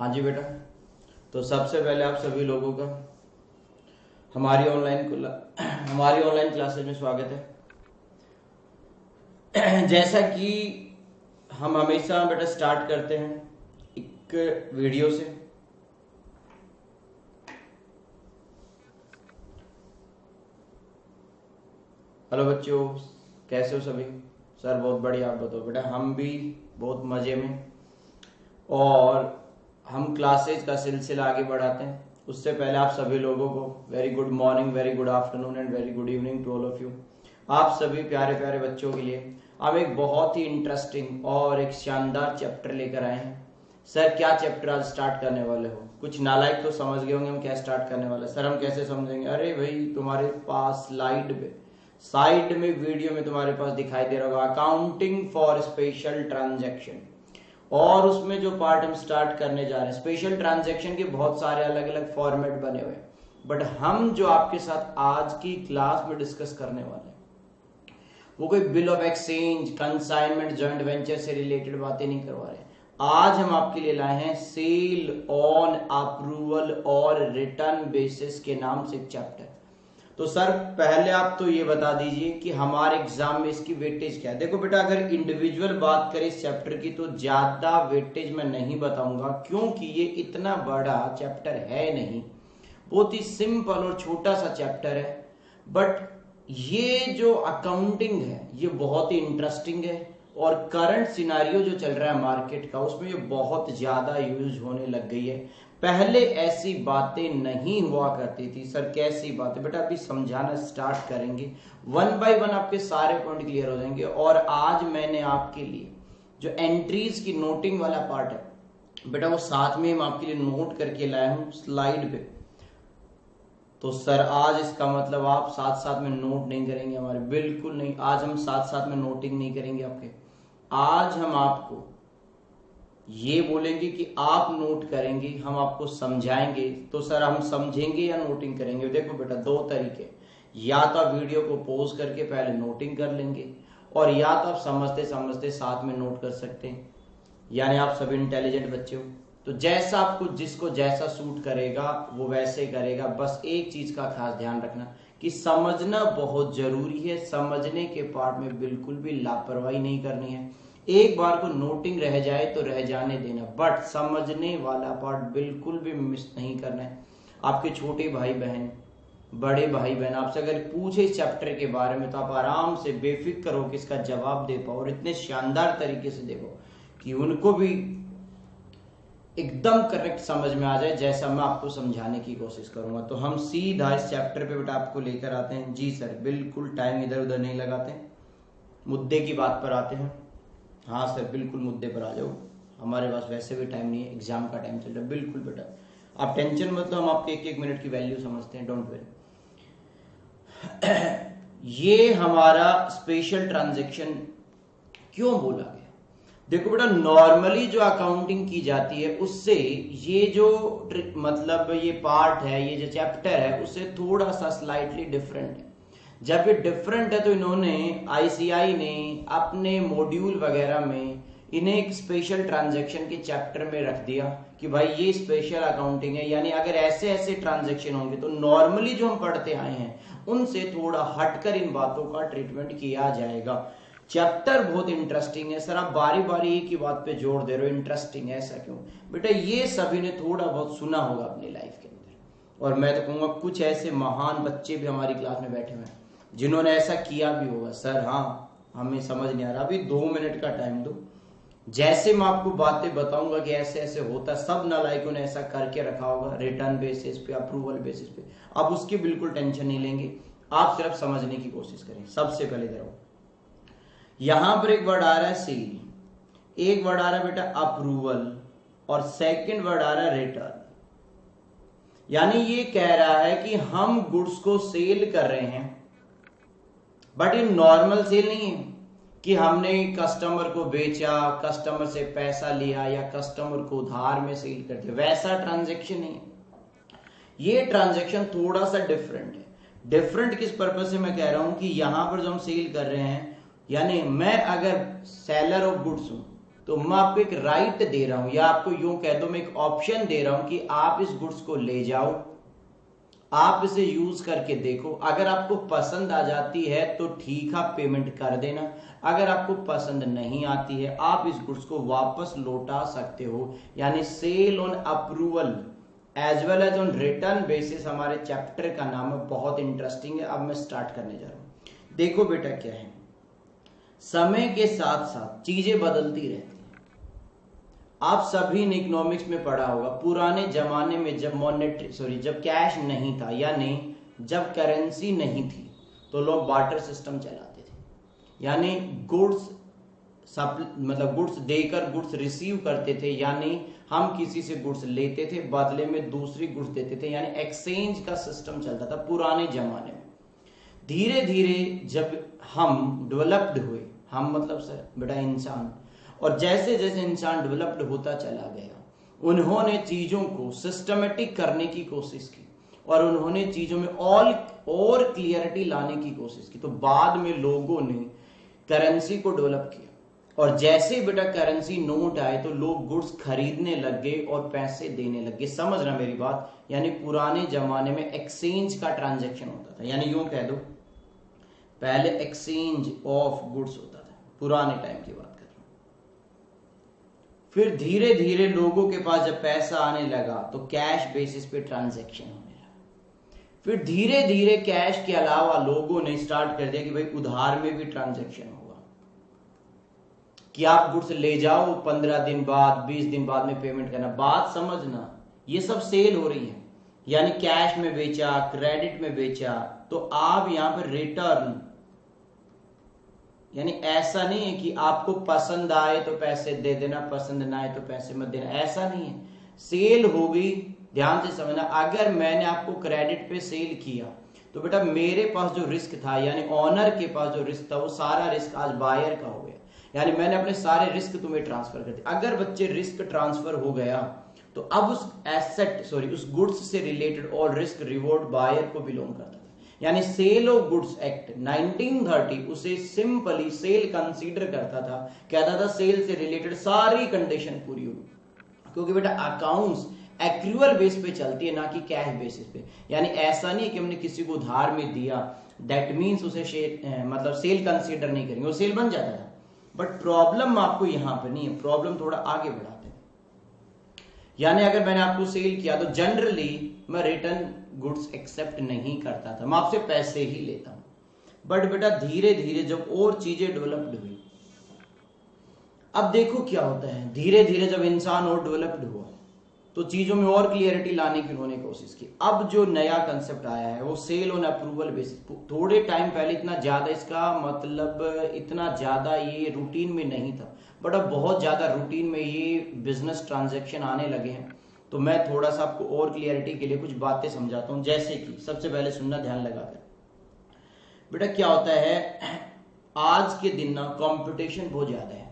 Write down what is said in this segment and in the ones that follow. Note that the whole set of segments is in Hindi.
हाँ जी बेटा। तो सबसे पहले आप सभी लोगों का हमारी ऑनलाइन क्लासेज में स्वागत है। जैसा कि हम हमेशा बेटा स्टार्ट करते हैं एक वीडियो से। हेलो बच्चों, कैसे हो सभी? सर बहुत बढ़िया, आप बताओ बेटा। हम भी बहुत मज़े में, और हम क्लासेज का सिलसिला आगे बढ़ाते हैं। उससे पहले आप सभी लोगों को very good morning, very good afternoon and very good evening to all of you. आप सभी प्यारे प्यारे बच्चों के लिए हम एक बहुत ही इंटरेस्टिंग और एक शानदार चैप्टर लेकर आए हैं। सर क्या चैप्टर आज स्टार्ट करने वाले हो? कुछ नालायक तो समझ गए होंगे हम क्या स्टार्ट करने वाले। सर हम कैसे समझेंगे? अरे भाई, तुम्हारे पास साइड में वीडियो में तुम्हारे पास दिखाई दे रहा होगा अकाउंटिंग फॉर स्पेशल ट्रांजैक्शन, और उसमें जो पार्ट हम स्टार्ट करने जा रहे हैं, स्पेशल ट्रांजैक्शन के बहुत सारे अलग अलग फॉर्मेट बने हुए हैं, बट हम जो आपके साथ आज की क्लास में डिस्कस करने वाले हैं वो कोई bill of exchange, consignment, joint venture से रिलेटेड बातें नहीं करवा रहे हैं। आज हम आपके लिए लाए हैं सेल ऑन अप्रूवल और रिटर्न बेसिस के नाम से एक चैप्टर। तो सर पहले आप तो ये बता दीजिए कि हमारे एग्जाम में इसकी वेटेज क्या है। देखो बेटा, अगर इंडिविजुअल बात करें इस चैप्टर की तो ज्यादा वेटेज मैं नहीं बताऊंगा, क्योंकि ये इतना बड़ा चैप्टर है नहीं, बहुत ही सिंपल और छोटा सा चैप्टर है। बट ये जो अकाउंटिंग है ये बहुत ही इंटरेस्टिंग है, और करंट सिनारियो जो चल रहा है मार्केट का उसमें ये बहुत ज्यादा यूज होने लग गई है। पहले ऐसी बातें नहीं हुआ करती थी। सर कैसी बातें? बेटा अभी समझाना स्टार्ट करेंगे, वन बाय वन आपके सारे पॉइंट क्लियर हो जाएंगे। और आज मैंने आपके लिए जो एंट्रीज की नोटिंग वाला पार्ट है बेटा, वो साथ में हम आपके लिए नोट करके लाया हूं स्लाइड पे। तो सर आज इसका मतलब आप साथ साथ में नोट नहीं करेंगे हमारे? बिल्कुल नहीं, आज हम साथ साथ में नोटिंग नहीं करेंगे आपके। आज हम आपको ये बोलेंगे कि आप नोट करेंगे, हम आपको समझाएंगे। तो सर हम समझेंगे या नोटिंग करेंगे? देखो बेटा, दो तरीके, या तो आप वीडियो को पॉज करके पहले नोटिंग कर लेंगे, और या तो आप समझते समझते साथ में नोट कर सकते हैं। यानी आप सभी इंटेलिजेंट बच्चे हो, तो जैसा आपको जिसको जैसा सूट करेगा वो वैसे करेगा। बस एक चीज का खास ध्यान रखना कि समझना बहुत जरूरी है, समझने के पार्ट में बिल्कुल भी लापरवाही नहीं करनी है। एक बार को नोटिंग रह जाए तो रह जाने देना, बट समझने वाला पार्ट बिल्कुल भी मिस नहीं करना है। आपके छोटे भाई बहन, बड़े भाई बहन आपसे अगर पूछे इस चैप्टर के बारे में तो आप आराम से बेफिक्र हो कि इसका जवाब दे पाओ, और इतने शानदार तरीके से देखो कि उनको भी एकदम करेक्ट समझ में आ जाए जैसा मैं आपको समझाने की कोशिश करूंगा। तो हम सीधा इस चैप्टर पे बेटा आपको लेकर आते हैं। जी सर, बिल्कुल टाइम इधर उधर नहीं लगाते, मुद्दे की बात पर आते हैं। हाँ सर बिल्कुल मुद्दे पर आ जाओ, हमारे पास वैसे भी टाइम नहीं है, एग्जाम का टाइम चल रहा है। बिल्कुल बेटा आप टेंशन मत लो, हम आपके एक एक मिनट की वैल्यू समझते हैं, डोंट वरी। ये हमारा स्पेशल ट्रांजैक्शन क्यों बोला गया? देखो बेटा, नॉर्मली जो अकाउंटिंग की जाती है उससे ये जो मतलब ये पार्ट है, ये जो चैप्टर है, उससे थोड़ा सा स्लाइटली डिफरेंट है। जब ये डिफरेंट है तो इन्होंने आईसीआई ने अपने मॉड्यूल वगैरह में इन्हें एक स्पेशल ट्रांजैक्शन के चैप्टर में रख दिया कि भाई ये स्पेशल अकाउंटिंग है। यानी अगर ऐसे ऐसे ट्रांजैक्शन होंगे तो नॉर्मली जो हम पढ़ते आए हैं उनसे थोड़ा हटकर इन बातों का ट्रीटमेंट किया जाएगा। चैप्टर बहुत इंटरेस्टिंग है। सर आप बारी बारी एक ही बात पे जोर दे रहे हो, इंटरेस्टिंग है, ऐसा क्यों? बेटा ये सभी ने थोड़ा बहुत सुना होगा अपनी लाइफ के अंदर, और मैं तो कहूंगा कुछ ऐसे महान बच्चे भी हमारी क्लास में बैठे हुए हैं जिन्होंने ऐसा किया भी होगा। सर हाँ हमें समझ नहीं आ रहा, अभी 2 मिनट का टाइम दो। जैसे मैं आपको बातें बताऊंगा कि ऐसे ऐसे होता, सब नालायकों ने ऐसा करके रखा होगा रिटर्न बेसिस पे, अप्रूवल बेसिस पे। अब उसकी बिल्कुल टेंशन नहीं लेंगे, आप सिर्फ समझने की कोशिश करें। सबसे पहले इधर यहां पर एक वर्ड आ रहा है सेल, एक वर्ड आ रहा है बेटा अप्रूवल, और सेकंड वर्ड आ रहा है रिटर्न। यानी ये कह रहा है कि हम गुड्स को सेल कर रहे हैं, बट ये नॉर्मल सेल नहीं है कि हमने कस्टमर को बेचा, कस्टमर से पैसा लिया, या कस्टमर को उधार में सेल कर दिया, वैसा ट्रांजैक्शन नहीं है। ये ट्रांजैक्शन थोड़ा सा डिफरेंट है। डिफरेंट किस पर्पज से मैं कह रहा हूं कि यहां पर जो हम सेल कर रहे हैं, यानी मैं अगर सेलर ऑफ गुड्स हूं तो मैं आपको एक राइट दे रहा हूं, या आपको यूं कह दो मैं एक ऑप्शन दे रहा हूं कि आप इस गुड्स को ले जाओ, आप इसे यूज करके देखो, अगर आपको पसंद आ जाती है तो ठीक, आप पेमेंट कर देना, अगर आपको पसंद नहीं आती है आप इस गुड्स को वापस लौटा सकते हो। यानी sale on approval as well as on return basis हमारे चैप्टर का नाम है, बहुत इंटरेस्टिंग है। अब मैं स्टार्ट करने जा रहा हूं। देखो बेटा क्या है, समय के साथ साथ चीजें बदलती रहती हैं। आप सभी ने इकोनॉमिक्स में पढ़ा होगा, पुराने जमाने में जब कैश नहीं था, यानी जब करेंसी नहीं थी, तो लोग बार्टर सिस्टम चलाते थे। यानी गुड्स गुड्स देकर गुड्स रिसीव करते थे, यानी हम किसी से गुड्स लेते थे, बदले में दूसरी गुड्स देते थे, यानी एक्सचेंज का सिस्टम चलता था पुराने जमाने में। धीरे धीरे जब हम डेवलप्ड हुए, हम मतलब सर बेटा इंसान, और जैसे जैसे इंसान डेवलप्ड होता चला गया, उन्होंने चीजों को सिस्टमेटिक करने की कोशिश की और उन्होंने चीजों में और क्लियरिटी लाने की कोशिश की। तो बाद में लोगों ने करेंसी को डेवलप किया, और जैसे बेटा करेंसी नोट आए तो लोग गुड्स खरीदने लग गए और पैसे देने लग गए। समझ रहा मेरी बात? यानी पुराने जमाने में एक्सचेंज का ट्रांजैक्शन होता था, यानी यूं कह दो पहले एक्सचेंज ऑफ गुड्स होता था, पुराने टाइम की बात कर रहा हूं। फिर धीरे धीरे लोगों के पास जब पैसा आने लगा तो कैश बेसिस पे ट्रांजैक्शन होने लगा। फिर धीरे धीरे कैश के अलावा लोगों ने स्टार्ट कर दिया कि भाई उधार में भी ट्रांजैक्शन होगा, कि आप गुड्स ले जाओ, 15 दिन बाद 20 दिन बाद में पेमेंट करना। बात समझना, ये सब सेल हो रही है, यानी कैश में बेचा, क्रेडिट में बेचा, तो आप यहां पर रिटर्न, यानी ऐसा नहीं है कि आपको पसंद आए तो पैसे दे देना, पसंद ना आए तो पैसे मत देना, ऐसा नहीं है। सेल हो गई, ध्यान से समझना। अगर मैंने आपको क्रेडिट पे सेल किया तो बेटा मेरे पास जो रिस्क था, यानी ऑनर के पास जो रिस्क था, वो सारा रिस्क आज बायर का हो गया। यानी मैंने अपने सारे रिस्क तुम्हें ट्रांसफर कर दिए। अगर बच्चे रिस्क ट्रांसफर हो गया तो अब उस गुड्स से रिलेटेड और रिस्क रिवॉर्ड बायर को बिलोंग करता था। यानी सेल ऑफ गुड्स एक्ट 1930 उसे सिंपली सेल कंसीडर करता था, कहता था सेल से रिलेटेड सारी कंडीशन पूरी होगी, क्योंकि बेटा अकाउंट्स एक्रूअल बेस पे चलती है, ना कि कैश बेसिस पे। यानी ऐसा नहीं है कि हमने किसी को उधार में दिया दैट मीन्स उसे सेल कंसीडर नहीं करेंगे, वो सेल बन जाता था। बट प्रॉब्लम आपको यहां पर नहीं है, प्रॉब्लम थोड़ा आगे बढ़ाते हैं। यानी अगर मैंने आपको सेल किया तो जनरली मैं रिटर्न गुड्स एक्सेप्ट नहीं करता था, मैं आपसे पैसे ही लेता हूं। बट बेटा धीरे धीरे जब और चीजें डेवलप्ड हुई, अब देखो क्या होता है, धीरे धीरे जब इंसान और डेवलप्ड हुआ तो चीजों में और क्लियरिटी लाने की उन्होंने कोशिश की। अब जो नया कंसेप्ट आया है वो सेल ऑन अप्रूवल बेसिस। थोड़े टाइम पहले इतना ज्यादा ये रूटीन में नहीं था, बट अब बहुत ज्यादा रूटीन में ये बिजनेस ट्रांजैक्शन आने लगे हैं। तो मैं थोड़ा सा आपको और क्लियरिटी के लिए कुछ बातें समझाता हूं। जैसे कि सबसे पहले सुनना ध्यान लगाकर, बेटा क्या होता है, आज के दिन ना कंपटीशन बहुत ज्यादा है,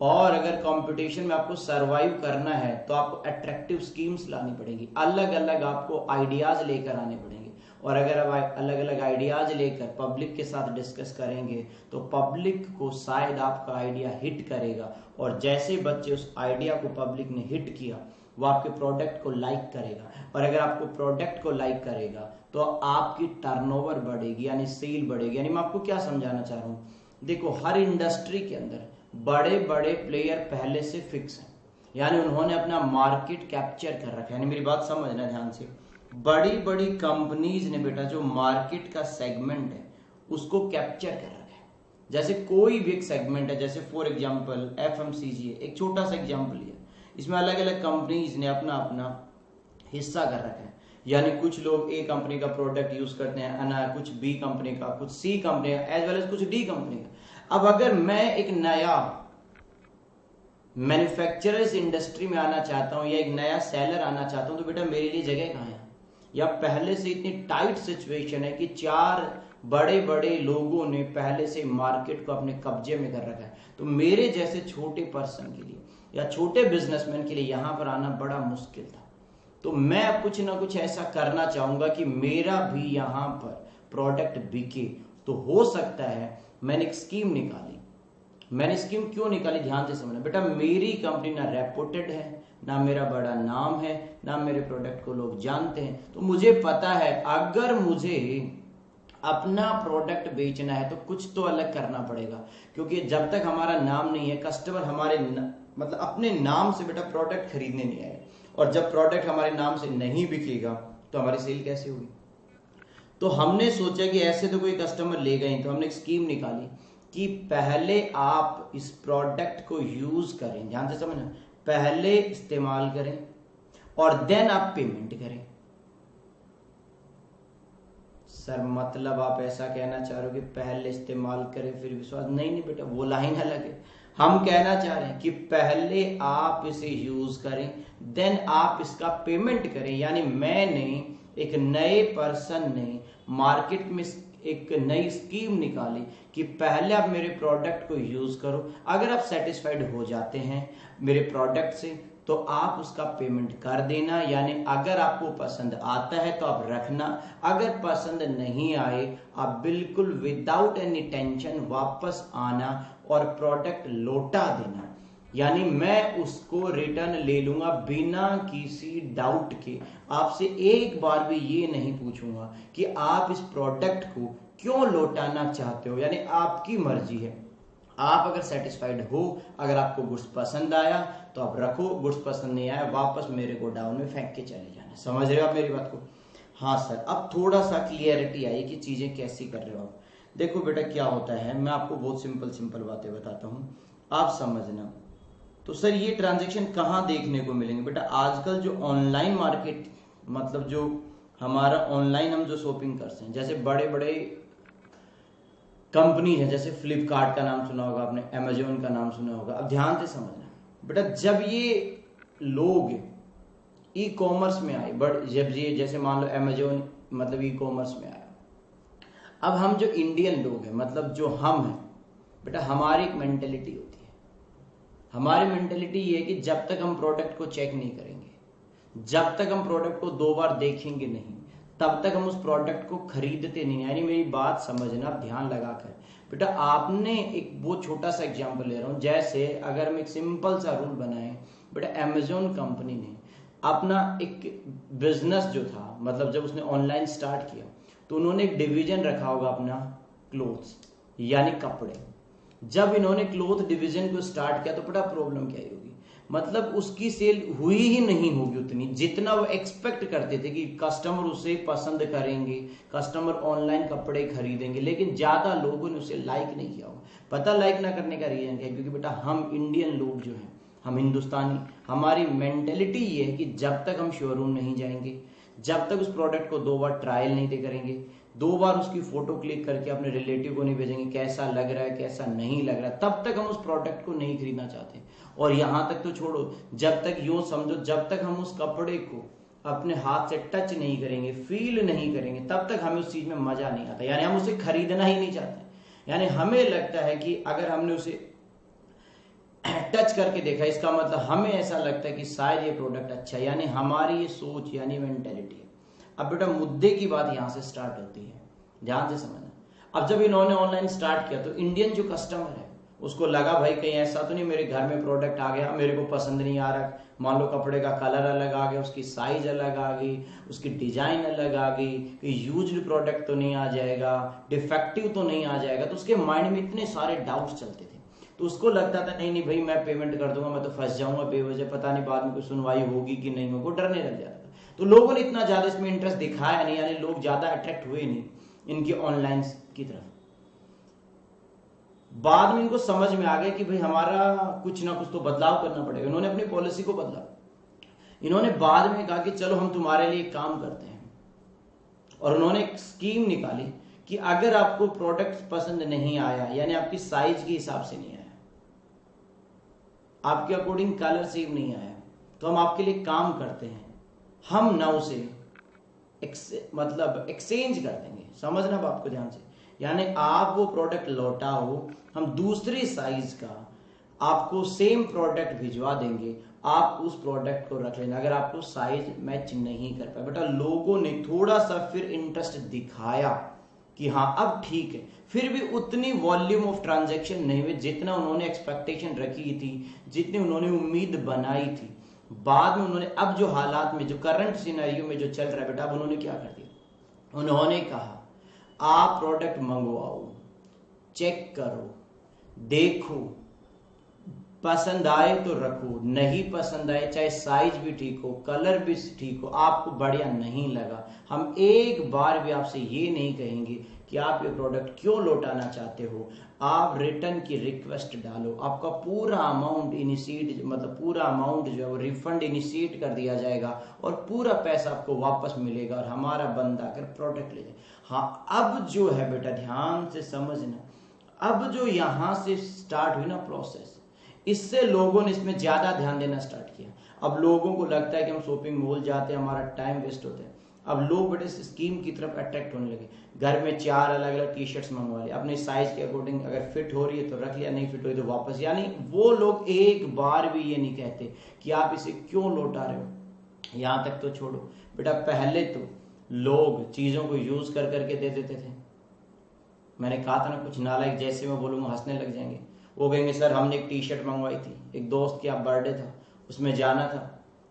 और अगर कंपटीशन में आपको सरवाइव करना है तो आपको अट्रैक्टिव स्कीम्स लानी पड़ेगी, अलग अलग आपको आइडियाज लेकर आने पड़ेंगे। और अगर आप अलग अलग आइडियाज लेकर पब्लिक के साथ डिस्कस करेंगे तो पब्लिक को शायद आपका आइडिया हिट करेगा, और जैसे बच्चे उस आइडिया को पब्लिक ने हिट किया वो आपके प्रोडक्ट को लाइक करेगा, और अगर आपको प्रोडक्ट को लाइक करेगा तो आपकी टर्नओवर बढ़ेगी, यानी सेल बढ़ेगी। यानी मैं आपको क्या समझाना चाह रहा हूं, देखो हर इंडस्ट्री के अंदर बड़े बड़े प्लेयर पहले से फिक्स हैं, यानी उन्होंने अपना मार्केट कैप्चर कर रखा है। यानी मेरी बात समझना ध्यान से, बड़ी बड़ी कंपनीज ने बेटा जो मार्केट का सेगमेंट है उसको कैप्चर कर रखा है। जैसे कोई भी एक सेगमेंट है, जैसे फॉर एग्जांपल FMCG है, एक छोटा सा एग्जांपल लिया, इसमें अलग अलग कंपनीज ने अपना अपना हिस्सा कर रखा है। यानी कुछ लोग A कंपनी का प्रोडक्ट यूज करते हैं, कुछ B कंपनी का, कुछ C कंपनी का, एज वेल एज कुछ D कंपनी का। अब अगर मैं एक नया मैन्युफैक्चरर्स इंडस्ट्री में आना चाहता हूं या एक नया सेलर आना चाहता हूं, तो बेटा मेरे लिए जगह कहां है? या पहले से इतनी टाइट सिचुएशन है कि 4 बड़े बड़े लोगों ने पहले से मार्केट को अपने कब्जे में कर रखा है। तो मेरे जैसे छोटे पर्सन के लिए या छोटे बिजनेसमैन के लिए यहां पर आना बड़ा मुश्किल था। तो मैं कुछ ना कुछ ऐसा करना चाहूंगा कि मेरा भी यहां पर प्रोडक्ट बिके। तो हो सकता है मैंने एक स्कीम निकाली, मैंने स्कीम क्यों निकाली, ध्यान से समझना बेटा। मेरी कंपनी ना रेपुटेड है, ना मेरा बड़ा नाम है, ना मेरे प्रोडक्ट को लोग जानते हैं। तो मुझे पता है अगर मुझे अपना प्रोडक्ट बेचना है तो कुछ तो अलग करना पड़ेगा, क्योंकि जब तक हमारा नाम नहीं है, कस्टमर हमारे मतलब अपने नाम से बेटा प्रोडक्ट खरीदने नहीं आए, और जब प्रोडक्ट हमारे नाम से नहीं बिकेगा तो हमारी सेल कैसे होगी। तो हमने सोचा कि ऐसे तो कोई कस्टमर लेगा ही, तो हमने एक स्कीम निकाली कि पहले आप इस प्रोडक्ट को यूज करें, ध्यान से समझना, पहले इस्तेमाल करें और देन आप पेमेंट करें। सर मतलब आप ऐसा कहना चाह रहे हो कि पहले इस्तेमाल करें फिर विश्वास? नहीं नहीं बेटा, वो लाइन अलग है। हम कहना चाह रहे हैं कि पहले आप इसे यूज करें, देन आप इसका पेमेंट करें। यानी मैंने एक नए पर्सन ने मार्केट में एक नई स्कीम निकाली कि पहले आप मेरे प्रोडक्ट को यूज करो, अगर आप सेटिस्फाइड हो जाते हैं मेरे प्रोडक्ट से तो आप उसका पेमेंट कर देना। यानी अगर आपको पसंद आता है तो आप रखना, अगर पसंद नहीं आए आप बिल्कुल विदाउट एनी टेंशन वापस आना और प्रोडक्ट लौटा देना। यानी मैं उसको रिटर्न ले लूंगा बिना किसी डाउट के। आपसे एक बार भी ये नहीं पूछूंगा कि आप इस प्रोडक्ट को क्यों लौटाना चाहते हो, यानी आपकी मर्जी है। आप अगर सेटिस्फाइड हो, अगर आपको गुड्स पसंद आया तो आप रखो, गुड्स पसंद नहीं आया वापस मेरे गोडाउन में फेंक के चले जाना। समझ रहे हो आप मेरी बात को? हाँ सर, अब थोड़ा सा क्लियरिटी आई कि चीजें कैसी कर रहे हो आप। देखो बेटा क्या होता है, मैं आपको बहुत सिंपल बातें बताता हूं, आप समझना। तो सर ये ट्रांजेक्शन कहाँ देखने को मिलेंगे बेटा? आजकल जो ऑनलाइन मार्केट, मतलब जो हमारा ऑनलाइन हम जो शॉपिंग करते हैं, जैसे बड़े बड़े कंपनी है, जैसे फ्लिपकार्ट का नाम सुना होगा आपने, अमेजोन का नाम सुना होगा। अब ध्यान से समझना बेटा, जब ये लोग ई कॉमर्स में आए, बट जब ये जैसे मान लो अमेजोन मतलब ई कॉमर्स में आया, अब हम जो इंडियन लोग हैं, मतलब जो हम हैं बेटा, हमारी एक मेंटेलिटी होती है। हमारी मेंटेलिटी ये है कि जब तक हम प्रोडक्ट को चेक नहीं करेंगे, जब तक हम प्रोडक्ट को 2 बार देखेंगे नहीं, तब तक हम उस प्रोडक्ट को खरीदते नहीं। यानी मेरी बात समझना ध्यान लगाकर बेटा। आपने एक बहुत छोटा सा एग्जांपल ले रहा हूं, जैसे अगर हम एक सिंपल सा रूल बनाए बेटा, अमेजोन कंपनी ने अपना एक बिजनेस जो था, मतलब जब उसने ऑनलाइन स्टार्ट किया तो उन्होंने एक डिवीजन रखा होगा अपना क्लोथ्स यानी कपड़े। जब इन्होंने क्लोथ डिवीजन को स्टार्ट किया तो बड़ा प्रॉब्लम क्या होगी, मतलब उसकी सेल हुई ही नहीं होगी उतनी जितना वो एक्सपेक्ट करते थे कि कस्टमर उसे पसंद करेंगे, कस्टमर ऑनलाइन कपड़े खरीदेंगे, लेकिन ज्यादा लोगों ने उसे लाइक नहीं किया होगा। पता लाइक ना करने का रीजन क्या है? क्योंकि बेटा हम इंडियन लोग जो हैं, हम हिंदुस्तानी, हमारी मेंटेलिटी ये है कि जब तक हम शोरूम नहीं जाएंगे, जब तक उस प्रोडक्ट को 2 बार ट्रायल नहीं करेंगे, 2 बार उसकी फोटो क्लिक करके अपने रिलेटिव को नहीं भेजेंगे कैसा लग रहा है कैसा नहीं लग रहा है, तब तक हम उस प्रोडक्ट को नहीं खरीदना चाहते। और यहां तक तो छोड़ो, जब तक यूं समझो, जब तक हम उस कपड़े को अपने हाथ से टच नहीं करेंगे, फील नहीं करेंगे, तब तक हमें उस चीज में मजा नहीं आता। यानी हम उसे खरीदना ही नहीं चाहते। यानी हमें लगता है कि अगर हमने उसे टच करके देखा, इसका मतलब हमें ऐसा लगता है कि शायद ये प्रोडक्ट अच्छा है। यानी हमारी ये सोच यानी मेंटेलिटी है। अब बेटा मुद्दे की बात यहां से स्टार्ट होती है, ध्यान से समझना। अब जब इन्होंने ऑनलाइन स्टार्ट किया तो इंडियन जो कस्टमर है उसको लगा भाई कहीं ऐसा तो नहीं मेरे घर में प्रोडक्ट आ गया, मेरे को पसंद नहीं आ रहा, मान लो कपड़े का कलर अलग आ गया, उसकी साइज अलग आ गई, उसकी डिजाइन अलग आ गई, यूज्ड प्रोडक्ट तो नहीं आ जाएगा, डिफेक्टिव तो नहीं आ जाएगा। तो उसके माइंड में इतने सारे डाउट्स चलते थे। तो उसको लगता था नहीं नहीं भाई मैं पेमेंट कर दूंगा, मैं तो फंस जाऊंगा बेवजह, पता नहीं बाद में कोई सुनवाई होगी कि नहीं होगी, डरने लग जाता था। तो लोगों ने इतना ज्यादा इसमें इंटरेस्ट दिखाया नहीं, यानी लोग ज्यादा अट्रैक्ट हुए नहीं इनकी ऑनलाइन की तरफ। बाद में इनको समझ में आ गया कि भाई हमारा कुछ ना कुछ तो बदलाव करना पड़ेगा। इन्होंने अपनी पॉलिसी को बदला। इन्होंने बाद में कहा कि चलो हम तुम्हारे लिए काम करते हैं, और उन्होंने एक स्कीम निकाली कि अगर आपको प्रोडक्ट पसंद नहीं आया, यानी आपकी साइज के हिसाब से नहीं आया, आपके अकॉर्डिंग कलर सेम नहीं आया, तो हम आपके लिए काम करते हैं, हम ना उसे मतलब एक्सचेंज कर देंगे। समझना बाप को ध्यान से। यानी आप वो प्रोडक्ट लौटाओ, हम दूसरी साइज का आपको सेम प्रोडक्ट भिजवा देंगे, आप उस प्रोडक्ट को रख लेना अगर आपको साइज मैच नहीं कर पाए। बेटा लोगों ने थोड़ा सा फिर इंटरेस्ट दिखाया, कि हाँ अब ठीक है, फिर भी उतनी वॉल्यूम ऑफ ट्रांजैक्शन नहीं हुए जितना उन्होंने एक्सपेक्टेशन रखी थी, जितनी उन्होंने उम्मीद बनाई थी। बाद में उन्होंने अब जो हालात में, जो करंट सिनेरियो में जो चल रहा है बेटा, अब उन्होंने क्या कर दिया, उन्होंने कहा आप प्रोडक्ट मंगवाओ, चेक करो, देखो, पसंद आए तो रखो, नहीं पसंद आए, चाहे साइज भी ठीक हो, कलर भी ठीक हो, आपको बढ़िया नहीं लगा, हम एक बार भी आपसे ये नहीं कहेंगे कि आप ये प्रोडक्ट क्यों लौटाना चाहते हो। आप रिटर्न की रिक्वेस्ट डालो, आपका पूरा अमाउंट इनिशिएट, मतलब पूरा अमाउंट जो है वो रिफंड इनिशिएट कर दिया जाएगा और पूरा पैसा आपको वापस मिलेगा और हमारा बंदा अगर प्रोडक्ट ले जाए। हाँ, अब जो है बेटा ध्यान से समझना, अब जो यहां से स्टार्ट हुई ना प्रोसेस, इससे लोगों ने इसमें ज्यादा ध्यान देना स्टार्ट किया। अब लोगों को लगता है कि हम शॉपिंग मॉल जाते हैं, हमारा टाइम वेस्ट होता है। अब लोग बड़े स्कीम की तरफ अट्रैक्ट होने लगे, घर में 4 अलग अलग टी शर्ट्स मंगवा लिया, अपने साइज के अकॉर्डिंग, अगर फिट हो रही है तो रख लिया, नहीं फिट हो रही तो वापस। यानी वो लोग एक बार भी ये नहीं कहते कि आप इसे क्यों लौटा रहे हो। यहां तक तो छोड़ो बेटा, पहले तो लोग चीजों को यूज कर करके दे देते थे। मैंने कहा था ना, कुछ नालायक जैसे मैं बोलूंगा हंसने लग जाएंगे। वो कहेंगे सर हमने एक टी शर्ट मंगवाई थी, एक दोस्त की बर्थडे था, उसमें जाना था,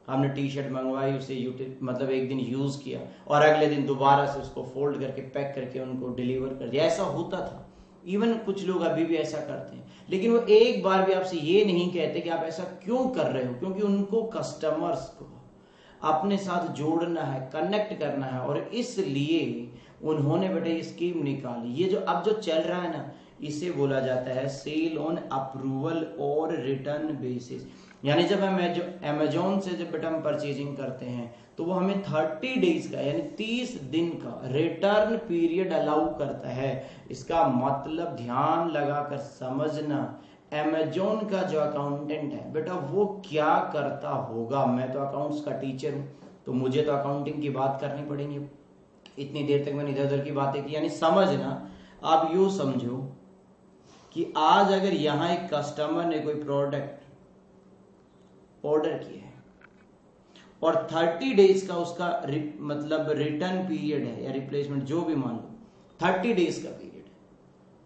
हमने टी शर्ट मंगवाई, उसे मतलब एक दिन यूज किया और अगले दिन दोबारा से उसको फोल्ड करके पैक करके उनको डिलीवर कर दिया। ऐसा होता था, इवन कुछ लोग अभी भी ऐसा करते हैं। लेकिन वो एक बार भी आपसे ये नहीं कहते कि आप ऐसा क्यों कर रहे हो, क्योंकि उनको कस्टमर्स को अपने साथ जोड़ना है, कनेक्ट करना है, और इसलिए उन्होंने बेटा ये स्कीम निकाली। ये जो अब जो चल रहा है ना, इसे बोला जाता है सेल ऑन अप्रूवल और रिटर्न बेसिस। यानी जब हम अमेजोन से जब बेटा हम परचेजिंग करते हैं तो वो हमें 30 डेज का यानी 30 दिन का रिटर्न पीरियड अलाउ करता है। इसका मतलब ध्यान लगाकर समझना, अमेजोन का जो अकाउंटेंट है बेटा वो क्या करता होगा। मैं तो अकाउंट्स का टीचर हूं, तो मुझे तो अकाउंटिंग की बात करनी पड़ेगी। इतनी देर तक मैंने इधर उधर की बातें की, यानी समझना, आप यूं समझो कि आज अगर यहां एक कस्टमर ने कोई प्रोडक्ट ऑर्डर किया है और 30 डेज का उसका मतलब रिटर्न पीरियड है या रिप्लेसमेंट जो भी मान लो, 30 डेज का पीरियड है,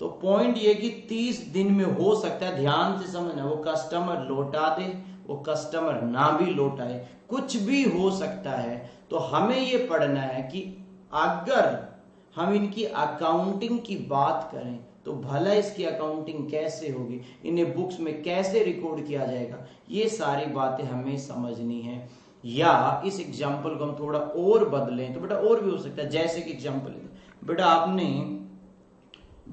तो पॉइंट ये कि 30 दिन में हो सकता है, ध्यान से समझना, वो कस्टमर लौटा दे, वो कस्टमर ना भी लौटाए, कुछ भी हो सकता है। तो हमें ये पढ़ना है कि अगर हम इनकी अकाउंटिंग की बात करें तो भला इसकी अकाउंटिंग कैसे होगी, इन्हें बुक्स में कैसे रिकॉर्ड किया जाएगा, ये सारी बातें हमें समझनी है। या इस एग्जाम्पल को हम थोड़ा और बदलें तो बेटा और भी हो सकता है। जैसे कि एग्जाम्पल बेटा, आपने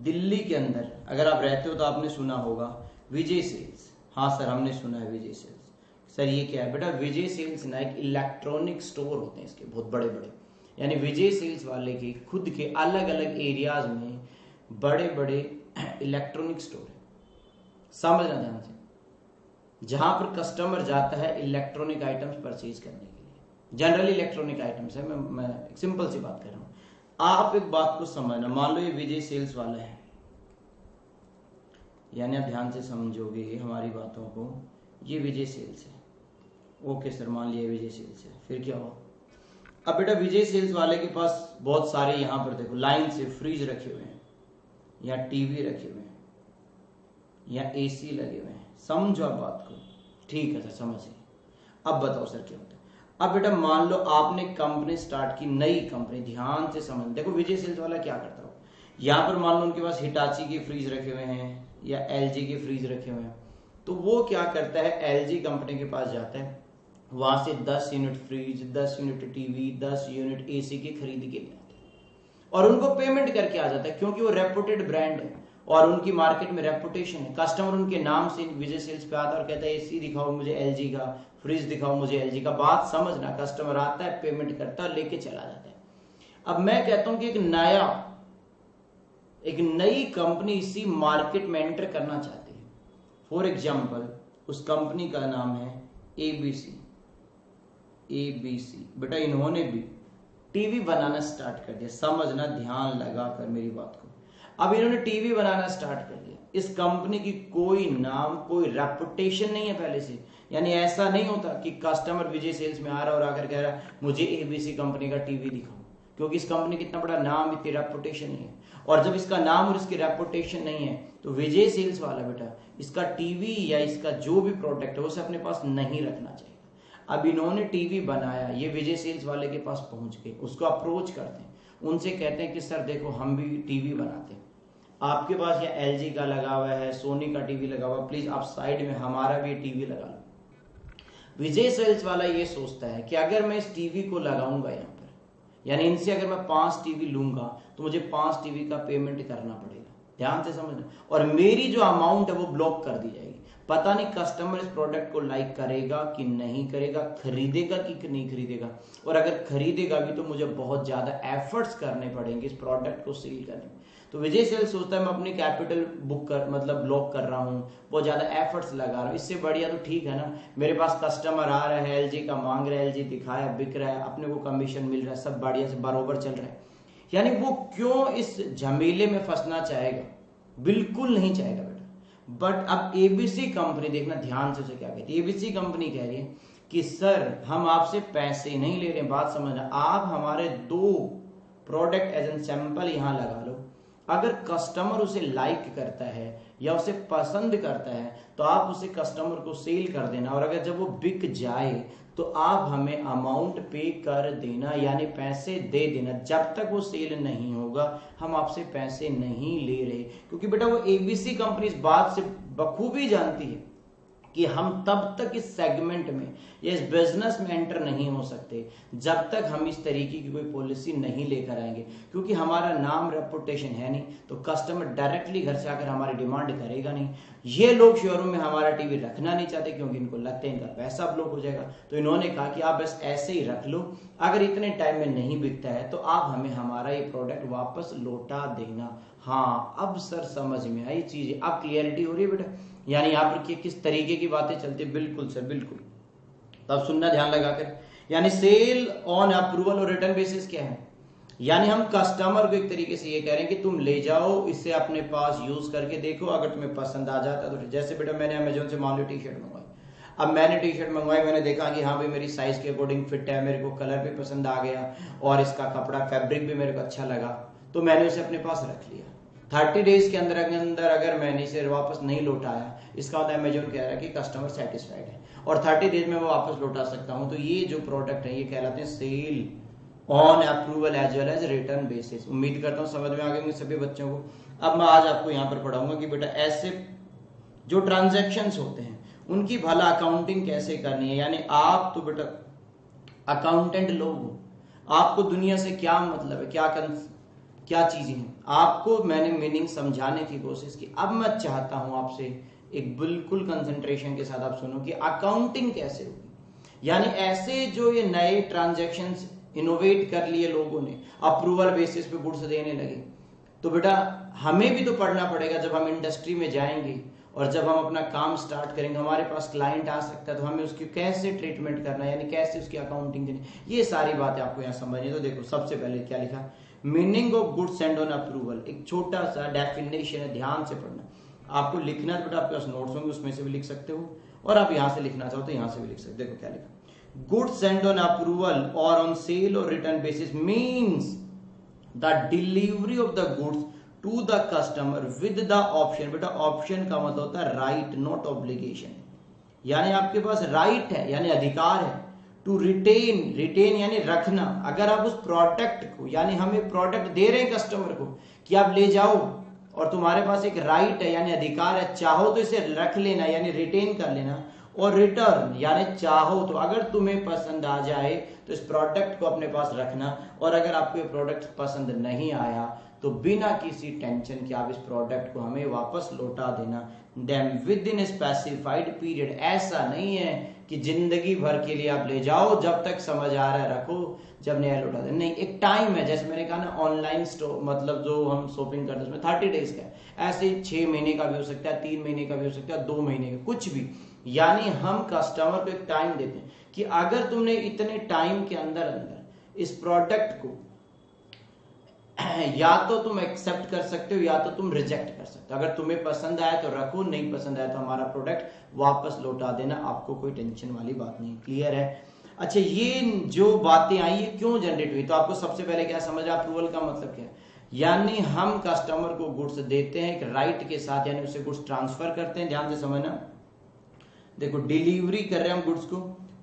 दिल्ली के अंदर अगर आप रहते हो तो आपने सुना होगा विजय सेल्स। हाँ सर हमने सुना है विजय सेल्स। सर ये क्या है बेटा? विजय सेल्स ना एक इलेक्ट्रॉनिक स्टोर होते हैं इसके बहुत बड़े बड़े, यानी विजय सेल्स वाले के खुद के अलग अलग एरियाज में बड़े बड़े इलेक्ट्रॉनिक स्टोर है। समझना ध्यान से, जहां पर कस्टमर जाता है इलेक्ट्रॉनिक आइटम्स परचेज करने के लिए, जनरली इलेक्ट्रॉनिक आइटम्स है। मैं एक सिंपल सी बात कर रहा हूं, आप एक बात को समझना। मान लो ये विजय सेल्स वाला है, यानी आप ध्यान से समझोगे हमारी बातों को, ये विजय सेल्स है। ओके सर, मान लिया विजय सेल्स है, फिर क्या हुआ? अब बेटा विजय सेल्स वाले के पास बहुत सारे, यहां पर देखो लाइन से फ्रिज रखे हुए हैं, या टीवी रखे हुए हैं, या एसी लगे हुए हैं। समझो आप बात को, ठीक है सर समझिए। अब बताओ सर क्या होता है? अब बेटा मान लो आपने कंपनी स्टार्ट की, नई कंपनी, ध्यान से समझ। देखो विजय सेल्स वाला क्या करता हो, यहां पर मान लो उनके पास हिटाची के फ्रिज रखे हुए हैं या एलजी के फ्रिज रखे हुए हैं, तो वो क्या करता है, एलजी कंपनी के पास जाता है, वहां से 10 unit fridge, 10 unit TV, 10 unit AC के खरीद के ले आता है और उनको पेमेंट करके आ जाता है, क्योंकि वो रेपुटेड ब्रांड है और उनकी मार्केट में रेपुटेशन है। कस्टमर उनके नाम से विजय सेल्स पे आता है और कहता है एसी दिखाओ मुझे एलजी का, फ्रिज दिखाओ मुझे एलजी का। बात समझना, कस्टमर आता है, पेमेंट करता है, लेके चला जाता है। अब मैं कहता हूं कि एक नई कंपनी इसी मार्केट में एंटर करना चाहती है। फॉर एग्जाम्पल उस कंपनी का नाम है एबीसी। बेटा इन्होंने भी टीवी बनाना स्टार्ट कर दिया। समझना ध्यान लगाकर मेरी बात को। अब इन्होंने टीवी बनाना स्टार्ट कर दिया, इस कंपनी की कोई नाम, कोई रेपुटेशन नहीं है पहले से। यानी ऐसा नहीं होता कि कस्टमर विजय सेल्स में आ रहा और आकर कह रहा मुझे एबीसी कंपनी का टीवी दिखाओ, क्योंकि इस कंपनी का इतना बड़ा नाम, इतनी रेपुटेशन नहीं है। और जब इसका नाम और इसकी रेपुटेशन नहीं है तो विजय सेल्स वाला बेटा इसका टीवी या इसका जो भी प्रोडक्ट है उसे अपने पास नहीं रखना चाहिए। अब इन्होंने टीवी बनाया, ये विजय सेल्स वाले के पास पहुंच गए, उसको अप्रोच करते हैं, उनसे कहते हैं कि सर देखो हम भी टीवी बनाते हैं, आपके पास या एलजी का लगा हुआ है, सोनी का टीवी लगा हुआ, प्लीज आप साइड में हमारा भी टीवी लगा लो। विजय सेल्स वाला ये सोचता है कि अगर मैं इस टीवी को लगाऊंगा यहाँ पर, यानी इनसे अगर मैं 5 टीवी लूंगा तो मुझे 5 टीवी का पेमेंट करना पड़ेगा, ध्यान से समझना, और मेरी जो अमाउंट है वो ब्लॉक कर दी जाएगी। पता नहीं कस्टमर इस प्रोडक्ट को लाइक करेगा कि नहीं करेगा, खरीदेगा कि नहीं खरीदेगा, और अगर खरीदेगा भी तो मुझे बहुत ज्यादा एफर्ट्स करने पड़ेंगे इस प्रोडक्ट को सेल करने में। तो विजय सेल्स सोचता है मैं अपनी कैपिटल बुक कर मतलब ब्लॉक कर रहा हूँ, बहुत ज्यादा एफर्ट्स लगा रहा हूँ, इससे बढ़िया तो ठीक है ना, मेरे पास कस्टमर आ रहा है, एलजी का मांग रहा है, एलजी दिखाया बिक रहा है, अपने को कमीशन मिल रहा है, सब बढ़िया से बराबर चल रहा है, यानी वो क्यों इस झमेले में फंसना चाहेगा, बिल्कुल नहीं चाहेगा बेटा। बट अब एबीसी कंपनी, देखना ध्यान से उसे क्या कहती है, एबीसी कंपनी कह रही है कि सर हम आपसे पैसे नहीं ले रहे, बात समझना, आप हमारे 2 प्रोडक्ट एज एन सैंपल यहां लगा लो, अगर कस्टमर उसे लाइक करता है या उसे पसंद करता है तो आप उसे कस्टमर को सेल कर देना, और अगर जब वो बिक जाए तो आप हमें अमाउंट पे कर देना, यानी पैसे दे देना, जब तक वो सेल नहीं होगा हम आपसे पैसे नहीं ले रहे। क्योंकि बेटा वो एबीसी कंपनी इस बात से बखूबी जानती है कि हम तब तक इस सेगमेंट में या इस बिजनेस में एंटर नहीं हो सकते जब तक हम इस तरीके की कोई पॉलिसी नहीं लेकर आएंगे, क्योंकि हमारा नाम रेपुटेशन है नहीं, तो कस्टमर डायरेक्टली घर से आकर हमारी डिमांड करेगा नहीं। ये लोग शोरूम में हमारा टीवी रखना नहीं चाहते क्योंकि इनको लगता है इनका पैसा ब्लॉक हो जाएगा, तो इन्होंने कहा कि आप बस ऐसे ही रख लो, अगर इतने टाइम में नहीं बिकता है तो आप हमें हमारा ये प्रोडक्ट वापस लौटा देना। हाँ अब सर समझ में आई चीजें, अब क्लियरिटी हो रही है बेटा, यानी यहाँ पर किस तरीके की बातें चलती है, बिल्कुल सर बिल्कुल। तो अब सुनना ध्यान लगाकर, यानी सेल ऑन अप्रूवल और रिटर्न बेसिस क्या है, यानी हम कस्टमर को एक तरीके से ये कह रहे हैं कि तुम ले जाओ, इसे अपने पास यूज करके देखो, अगर तुम्हें पसंद आ जाता तो। जैसे बेटा मैंने अमेजोन से मान लो टी शर्ट मंगवाई, अब मैंने टी शर्ट मंगवाई, मैंने देखा कि हाँ भाई मेरी साइज के अकॉर्डिंग फिट है, मेरे को कलर भी पसंद आ गया और इसका कपड़ा फैब्रिक भी मेरे को अच्छा लगा, तो मैंने उसे अपने पास रख लिया। 30 डेज के अंदर अगर मैंने इसे वापस नहीं लौटाया, इसका मतलब अमेजोन कह रहा है कि कस्टमर सेटिस्फाइड है और 30 डेज में वो वापस लौटा सकता हूं। तो ये जो प्रोडक्ट है ये कहलाते हैं sale on approval as well as return basis. उम्मीद करता हूं समझ में आ गए सभी बच्चों को। अब मैं आज आपको यहाँ पर पढ़ाऊंगा कि बेटा ऐसे जो ट्रांजेक्शन्स होते हैं उनकी भला अकाउंटिंग कैसे करनी है, यानी आप तो बेटा अकाउंटेंट लोग हो, आपको दुनिया से क्या मतलब है, क्या चीजें हैं, आपको मैंने मीनिंग समझाने की कोशिश की। अब मैं चाहता हूं आपसे एक बिल्कुल कंसंट्रेशन के साथ आप सुनो कि अकाउंटिंग कैसे होगी, यानी ऐसे जो ये नए ट्रांजैक्शंस इनोवेट कर लिए लोगों ने, अप्रूवल बेसिस पे गुड्स देने लगे, तो बेटा हमें भी तो पढ़ना पड़ेगा। जब हम इंडस्ट्री में जाएंगे और जब हम अपना काम स्टार्ट करेंगे, हमारे पास क्लाइंट आ सकता है, तो हमें उसकी कैसे ट्रीटमेंट करना है, यानी कैसे उसकी अकाउंटिंग करनी, ये सारी बातें आपको यहाँ समझनी। तो देखो सबसे पहले क्या लिखा, meaning of goods send on approval, एक छोटा सा डेफिनेशन है, ध्यान से पढ़ना। आपको लिखना है बेटा, आपके पास नोट्स होंगे उसमें से भी लिख सकते हो, और आप यहां से लिखना चाहो तो यहां से भी लिख सकते हो। देखो क्या लिखा, गुड्स सेंड ऑन अप्रूवल और ऑन सेल और return basis means the delivery of the goods to the customer with the option. बेटा ऑप्शन का मतलब होता है राइट, नॉट ऑब्लिगेशन, यानी आपके पास राइट है यानी अधिकार है, टू रिटेन यानी रखना। अगर आप उस प्रोडक्ट को, यानी हम एक प्रोडक्ट दे रहे हैं कस्टमर को कि आप ले जाओ, और तुम्हारे पास एक राइट है यानी अधिकार है, चाहो तो इसे रख लेना यानी रिटेन कर लेना, और रिटर्न यानी चाहो तो अगर तुम्हें पसंद आ जाए तो इस प्रोडक्ट को अपने पास रखना, और अगर आपको ये प्रोडक्ट पसंद नहीं आया तो बिना किसी टेंशन के आप इस प्रोडक्ट को हमें वापस लौटा देना। Then within specified period, ऐसा नहीं है कि जिंदगी भर के लिए आप ले जाओ, जब तक समझ आ रहा है रखो, जब नहीं लौटा दे, नहीं, एक टाइम है। जैसे मैंने कहा ना ऑनलाइन स्टोर मतलब जो हम शॉपिंग करते हैं उसमें 30 डेज का है, ऐसे 6 महीने का भी हो सकता है, 3 महीने का भी हो सकता है, 2 महीने का, कुछ भी, यानी हम कस्टमर को एक टाइम देते हैं कि अगर तुमने इतने टाइम के अंदर इस प्रोडक्ट को या तो तुम एक्सेप्ट कर सकते हो या तो तुम रिजेक्ट कर सकते हो। अगर तुम्हें पसंद आया तो रखो, नहीं पसंद आया तो हमारा प्रोडक्ट वापस लौटा देना, आपको कोई टेंशन वाली बात नहीं। क्लियर है? अच्छा, ये जो बातें आई ये क्यों जनरेट हुई, तो आपको सबसे पहले क्या समझ, अप्रूवल का मतलब क्या है, यानी हम कस्टमर को गुड्स देते हैं एक राइट के साथ, यानी उसे गुड्स ट्रांसफर करते हैं। ध्यान से समझना, देखो डिलीवरी कर रहे हैं हम गुड्स को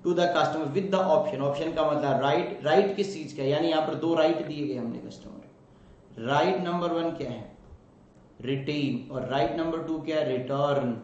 to the customer with the option. Option का मतलब राइट, राइट किस चीज का है, यानी यहाँ पर दो राइट दिए गए हमने कस्टमर। राइट नंबर 1 क्या है, रिटेन, और राइट नंबर 2 क्या है, रिटर्न।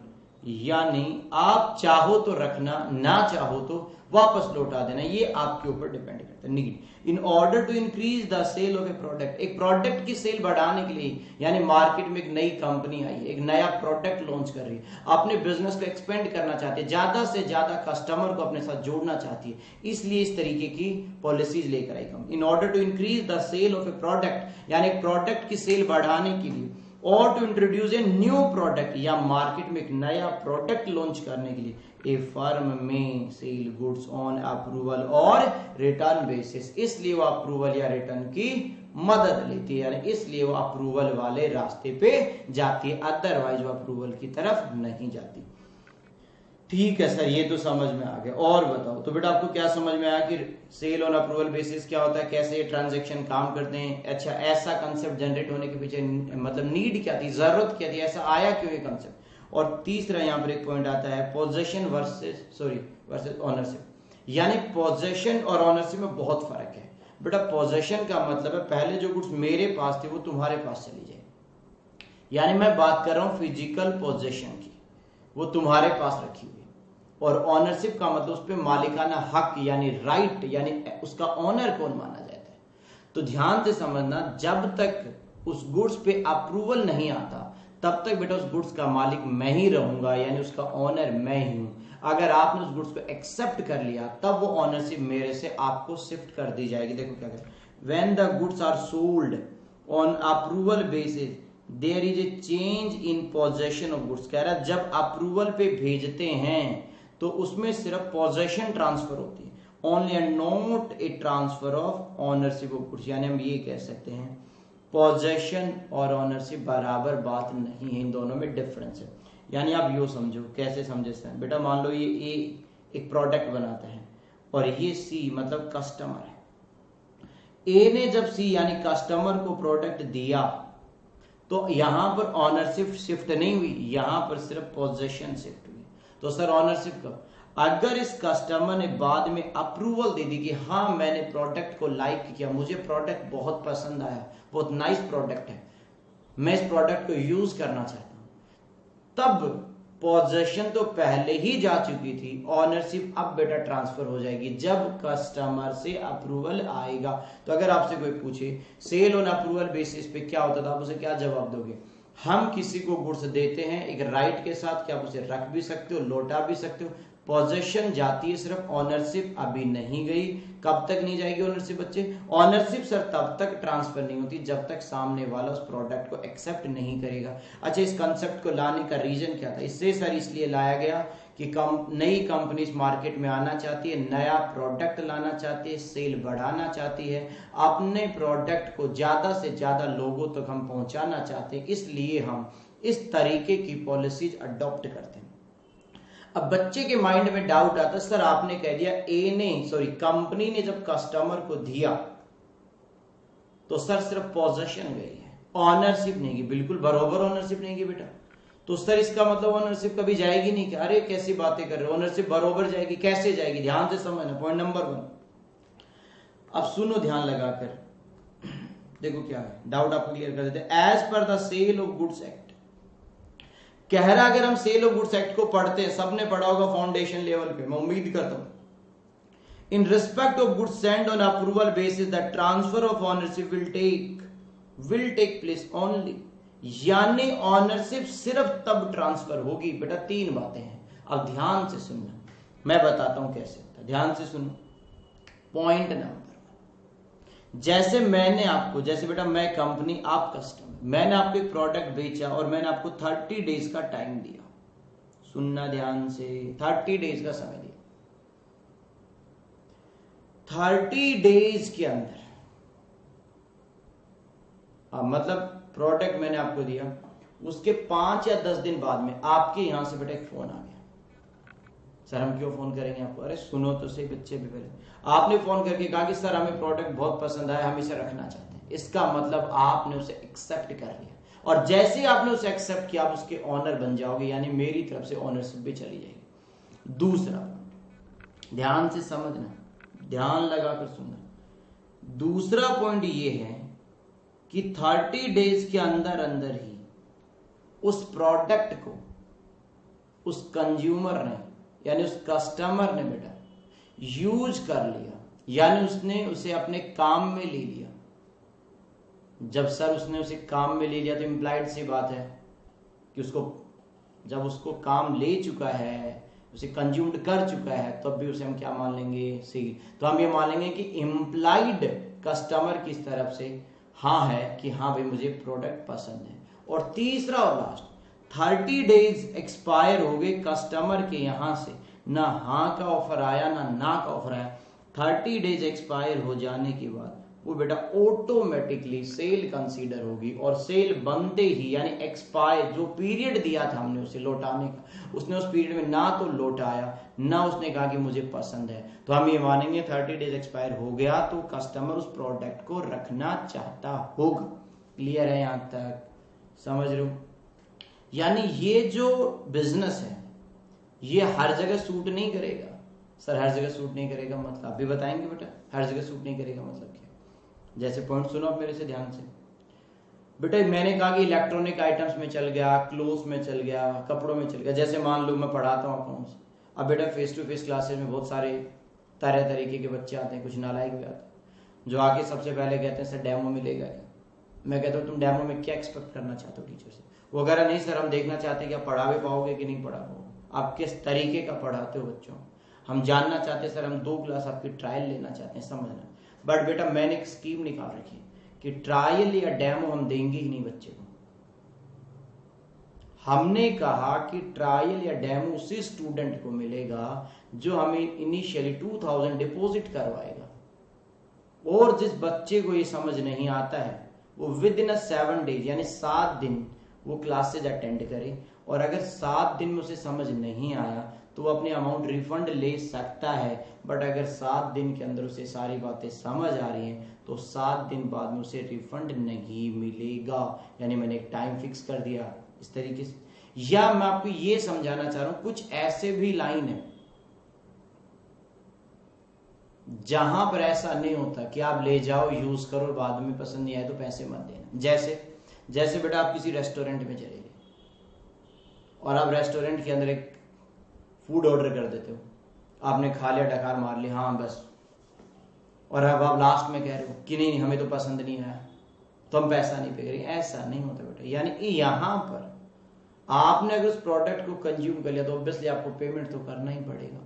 यानी आप चाहो तो रखना, ना चाहो तो वापस लौटा देना, ये आपके ऊपर डिपेंड करता है। In order to increase the sale of a product, एक प्रोडक्ट की सेल बढ़ाने के लिए, यानी मार्केट में एक नई कंपनी आई है, एक नया प्रोडक्ट लॉन्च कर रही है, अपने बिजनेस को एक्सपेंड करना चाहती है, ज्यादा से ज्यादा कस्टमर को अपने साथ जोड़ना चाहती है, इसलिए इस तरीके की पॉलिसीज लेकर आई company. In order to increase the sale of a product, यानी एक प्रोडक्ट की सेल बढ़ाने के लिए, और to introduce a new product, या मार्केट में एक नया प्रोडक्ट लॉन्च करने के लिए, ए फर्म में सेल गुड्स ऑन अप्रूवल और रिटर्न बेसिस, इसलिए वो अप्रूवल या रिटर्न की मदद लेती है, यानी इसलिए वो अप्रूवल वाले रास्ते पे जाती है, अदरवाइज वो अप्रूवल की तरफ नहीं जाती। ठीक है सर, ये तो समझ में आ गया, और बताओ। तो बेटा आपको क्या समझ में आया कि सेल ऑन अप्रूवल बेसिस क्या होता है, कैसे ये ट्रांजैक्शन काम करते हैं। अच्छा, ऐसा कंसेप्ट जनरेट होने के पीछे मतलब नीड क्या थी, जरूरत क्या थी, ऐसा आया क्यों ये कंसेप्ट। और तीसरा यहाँ पर एक पॉइंट आता है पोजेशन वर्सेस ऑनरशिप, यानी पोजेशन और ऑनरशिप में बहुत फर्क है बेटा। पोजेशन का मतलब है पहले जो गुड्स मेरे पास थे वो तुम्हारे पास चली जाए, यानी मैं बात कर रहा हूं फिजिकल पोजेशन की, वो तुम्हारे पास रखी हुई। और ऑनरशिप का मतलब उस पर मालिकाना हक यानी राइट, यानी उसका ऑनर कौन माना जाता है। तो ध्यान से समझना, जब तक उस गुड्स पे अप्रूवल नहीं आता तब तक बेटा उस गुड्स का मालिक मैं ही रहूंगा, यानी उसका ऑनर मैं ही हूं। अगर आपने उस गुड्स को एक्सेप्ट कर लिया तब वो ऑनरशिप मेरे से आपको शिफ्ट कर दी जाएगी। देखो क्या कहते हैं, when the goods are sold on approval basis there is a change in possession of goods. कह रहा है जब अप्रूवल पे भेजते हैं तो उसमें सिर्फ पोजेशन ट्रांसफर होती है, only and not a transfer of ownership of goods. यानी हम ये कह सकते हैं पोजेशन और ऑनरशिप बराबर बात नहीं है, इन दोनों में डिफरेंस है। यानी आप यो समझो, कैसे समझे सर बेटा, मान लो ये ए एक प्रोडक्ट बनाता है और ये सी मतलब कस्टमर है। ए ने जब सी यानी कस्टमर को प्रोडक्ट दिया तो यहां पर ऑनरशिप शिफ्ट नहीं हुई, यहां पर सिर्फ पोजेशन शिफ्ट हुई। तो सर ऑनरशिप का, अगर इस कस्टमर ने बाद में अप्रूवल दे दी कि हाँ मैंने प्रोडक्ट को लाइक किया, मुझे प्रोडक्ट बहुत पसंद आया, बहुत नाइस प्रोडक्ट है, मैं इस प्रोडक्ट को यूज करना चाहता हूं, तब पोजेशन तो पहले ही जा चुकी थी, ऑनरशिप अब बेटा ट्रांसफर हो जाएगी जब कस्टमर से अप्रूवल आएगा। तो अगर आपसे कोई पूछे सेल ऑन अप्रूवल बेसिस पे क्या होता था, आप उसे क्या जवाब दोगे। हम किसी को गुड्स देते हैं एक राइट के साथ, क्या आप उसे रख भी सकते हो, लौटा भी सकते हो, पोजेशन जाती है सिर्फ, ऑनरशिप अभी नहीं गई। कब तक नहीं जाएगी ऑनरशिप बच्चे, ऑनरशिप सर तब तक ट्रांसफर नहीं होती जब तक सामने वाला उस प्रोडक्ट को एक्सेप्ट नहीं करेगा। अच्छा, इस कंसेप्ट को लाने का रीजन क्या था, इससे सर इसलिए लाया गया कि नई कंपनीज मार्केट में आना चाहती है, नया प्रोडक्ट लाना चाहती है, सेल बढ़ाना चाहती है, अपने प्रोडक्ट को ज्यादा से ज्यादा लोगों तक हम पहुंचाना चाहते हैं, इसलिए हम इस तरीके की पॉलिसीज अडॉप्ट करते हैं। अब बच्चे के माइंड में डाउट आता है, सर आपने कह दिया कंपनी ने जब कस्टमर को दिया तो सर सिर्फ पोजेशन गई है, ऑनरशिप नहीं गई। बिल्कुल बराबर ऑनरशिप नहीं गई बेटा, तो सर इसका मतलब ऑनरशिप कभी जाएगी नहीं क्या। अरे कैसी बातें कर रहे हो, ऑनरशिप बराबर जाएगी, कैसे जाएगी, ध्यान से समझना, पॉइंट नंबर 1। अब सुनो ध्यान लगाकर, देखो क्या है, डाउट आपको क्लियर कर देते हैं। As per the sale of goods act, कह रहा अगर हम सेल ऑफ गुड्स एक्ट को पढ़ते हैं, सबने पढ़ा होगा फाउंडेशन लेवल पे, मैं उम्मीद करता हूं। In respect of goods send on approval basis the transfer of ownership will take place only, यानी ऑनरशिप सिर्फ तब ट्रांसफर होगी। बेटा 3 बातें हैं, अब ध्यान से सुनना, मैं बताता हूं कैसे होता है, ध्यान से सुनो। पॉइंट नंबर, जैसे मैंने आपको, जैसे बेटा मैं कंपनी, आप कस्टमर, मैंने आपको एक प्रोडक्ट बेचा और मैंने आपको 30 डेज का टाइम दिया, सुनना ध्यान से, 30 डेज का समय दिया। 30 डेज के अंदर मतलब प्रोडक्ट मैंने आपको दिया, उसके 5 या 10 दिन बाद में आपके यहां से बेटा एक फोन आ गया। सर हम क्यों फोन करेंगे आपको, अरे सुनो तो सही बच्चे भी, पहले आपने फोन करके कहा कि सर हमें प्रोडक्ट बहुत पसंद आया, हम इसे रखना चाहते हैं। इसका मतलब आपने उसे एक्सेप्ट कर लिया, और जैसे ही आपने उसे एक्सेप्ट किया आप उसके ऑनर बन जाओगे, यानी मेरी तरफ से ऑनरशिप भी चली जाएगी। दूसरा, ध्यान से समझना, ध्यान लगाकर सुनना। दूसरा पॉइंट ये है कि 30 डेज के अंदर अंदर ही उस प्रोडक्ट को उस कंज्यूमर ने यानी उस कस्टमर ने बेटा यूज कर लिया, यानी उसने उसे अपने काम में ले लिया। जब सर उसने उसे काम में ले लिया तो इम्प्लाइड सी बात है कि उसको, जब उसको काम ले चुका है, उसे कंज्यूम्ड कर चुका है, तब भी उसे हम क्या मान लेंगे? सेल। तो हम ये मान लेंगे कि इम्प्लाइड कस्टमर की तरफ से हाँ है कि हाँ भाई मुझे प्रोडक्ट पसंद है। और तीसरा और लास्ट, 30 डेज एक्सपायर हो गए कस्टमर के यहां से, ना हाँ का ऑफर आया ना का ऑफर आया। 30 डेज एक्सपायर हो जाने के बाद वो बेटा ऑटोमेटिकली सेल कंसीडर होगी, और सेल बनते ही यानी एक्सपायर जो पीरियड दिया था हमने उसे लौटाने का, उसने उस पीरियड में ना तो लौटाया ना उसने कहा कि मुझे पसंद है, तो हम ये मानेंगे 30 डेज एक्सपायर हो गया तो कस्टमर उस प्रोडक्ट को रखना चाहता होगा। क्लियर है यहां तक? समझ रहे हो? यानी ये जो बिजनेस है ये हर जगह सूट नहीं करेगा। सर हर जगह सूट नहीं करेगा मतलब अभी बताएंगे बेटा, हर जगह सूट नहीं करेगा मतलब क्या? जैसे पॉइंट सुनो आप मेरे से ध्यान से बेटा। मैंने कहा कि इलेक्ट्रॉनिक आइटम्स में चल गया, क्लोथ्स में चल गया, कपड़ों में चल गया। जैसे मान लो मैं पढ़ाता हूँ अकाउंट्स, अब बेटा फेस टू फेस क्लासेस में बहुत सारे तरह तरीके के बच्चे आते हैं, कुछ नालायक भी आते हैं जो आके सबसे पहले कहते हैं सर डेमो मिलेगा क्या? मैं कहता हूँ तुम डेमो में क्या एक्सपेक्ट करना चाहते हो टीचर से? वो वगैरह नहीं सर हम देखना चाहते हैं कि आप पढ़ा भी पाओगे कि नहीं पढ़ा पाओगे, आप किस तरीके का पढ़ाते हो बच्चों, हम जानना चाहते हैं सर, हम 2 क्लास आपकी ट्रायल लेना चाहते हैं, समझना। बट बेटा मैंने एक स्कीम निकाल रखी है कि ट्रायल या डेमो हम देंगे ही नहीं बच्चे को। हमने कहा कि ट्रायल या डेमो उसी स्टूडेंट को मिलेगा जो हमें इनिशियली 2000 डिपॉजिट करवाएगा, और जिस बच्चे को ये समझ नहीं आता है वो विद इन 7 डेज यानी 7 दिन वो क्लासेज अटेंड करे, और अगर 7 दिन में उसे समझ नहीं आया तो वो अपने अमाउंट रिफंड ले सकता है। बट अगर 7 दिन के अंदर उसे सारी बातें समझ आ रही हैं तो 7 दिन बाद में उसे रिफंड नहीं मिलेगा, यानी मैंने एक टाइम फिक्स कर दिया इस तरीके से। या मैं आपको ये समझाना चाह रहा हूं कुछ ऐसे भी लाइन है जहां पर ऐसा नहीं होता कि आप ले जाओ यूज करो बाद में पसंद नहीं आए तो पैसे मत देना। जैसे बेटा आप किसी रेस्टोरेंट में चले गए और आप रेस्टोरेंट के अंदर एक फूड ऑर्डर कर देते हो, आपने खा लिया, डकार मार लिया, हाँ बस, और अब आप लास्ट में कह रहे हो कि नहीं हमें तो पसंद नहीं आया तो हम पैसा नहीं पे करेंगे। ऐसा नहीं होता बेटा, यानी यहां पर आपने अगर उस प्रोडक्ट को कंज्यूम कर लिया तो ऑब्वियसली आपको पेमेंट तो करना ही पड़ेगा।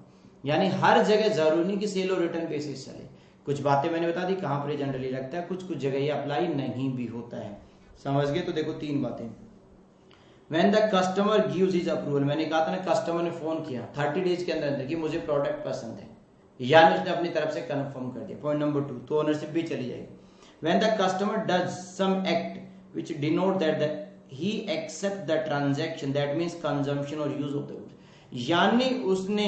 यानी हर जगह जरूरी नहीं कि सेल और रिटर्न बेसिस चले। कुछ बातें मैंने बता दी कहां पर जनरली लगता है, कुछ जगह ये अप्लाई नहीं भी होता है। समझ गए? तो देखो 3 बातें। When the customer gives his approval, मैंने कहा था ना कस्टमर ने फोन किया 30 डेज के अंदर कि मुझे प्रोडक्ट पसंद है, यानी उसने अपनी तरफ से कंफर्म कर दिया। पॉइंट नंबर 2, तो ओनरशिप भी चली जाएगी। When the customer does some act which denote that he accept the transaction, that means consumption or use of the goods, यानी उसने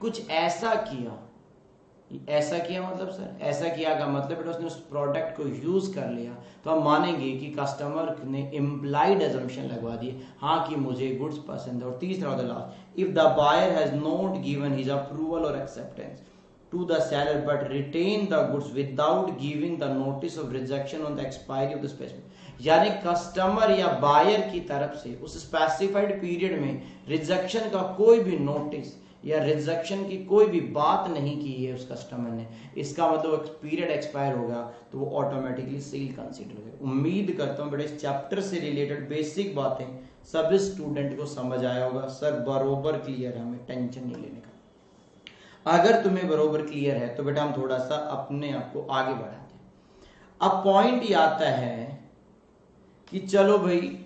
कुछ ऐसा किया मतलब सर ऐसा किया का मतलब बेटा उसने उस प्रोडक्ट को यूज कर लिया, तो हम मानेंगे कि कस्टमर ने इम्प्लाइड अजम्पशन लगवा दी हाँ कि मुझे गुड्स पसंद है। और तीसरा और last, if the buyer has not given his approval और acceptance to the seller but retain the goods without giving the notice of rejection on the expiry of the specific, यानी कस्टमर या बायर की तरफ से उस स्पेसिफाइड पीरियड में रिजेक्शन का कोई भी नोटिस या रिजेक्शन की कोई भी बात नहीं की है उस कस्टमर ने, इसका मतलब पीरियड एक्सपायर होगा तो वो ऑटोमेटिकली सेल कंसीडर होगा। उम्मीद करता हूं बेटा इस चैप्टर से रिलेटेड बेसिक बातें सभी स्टूडेंट को समझ आया होगा। सर बरोबर क्लियर है, हमें टेंशन नहीं लेने का। अगर तुम्हें बरोबर क्लियर है तो बेटा हम थोड़ा सा अपने आप को आगे बढ़ाते हैं। अब पॉइंट ये आता है कि चलो भाई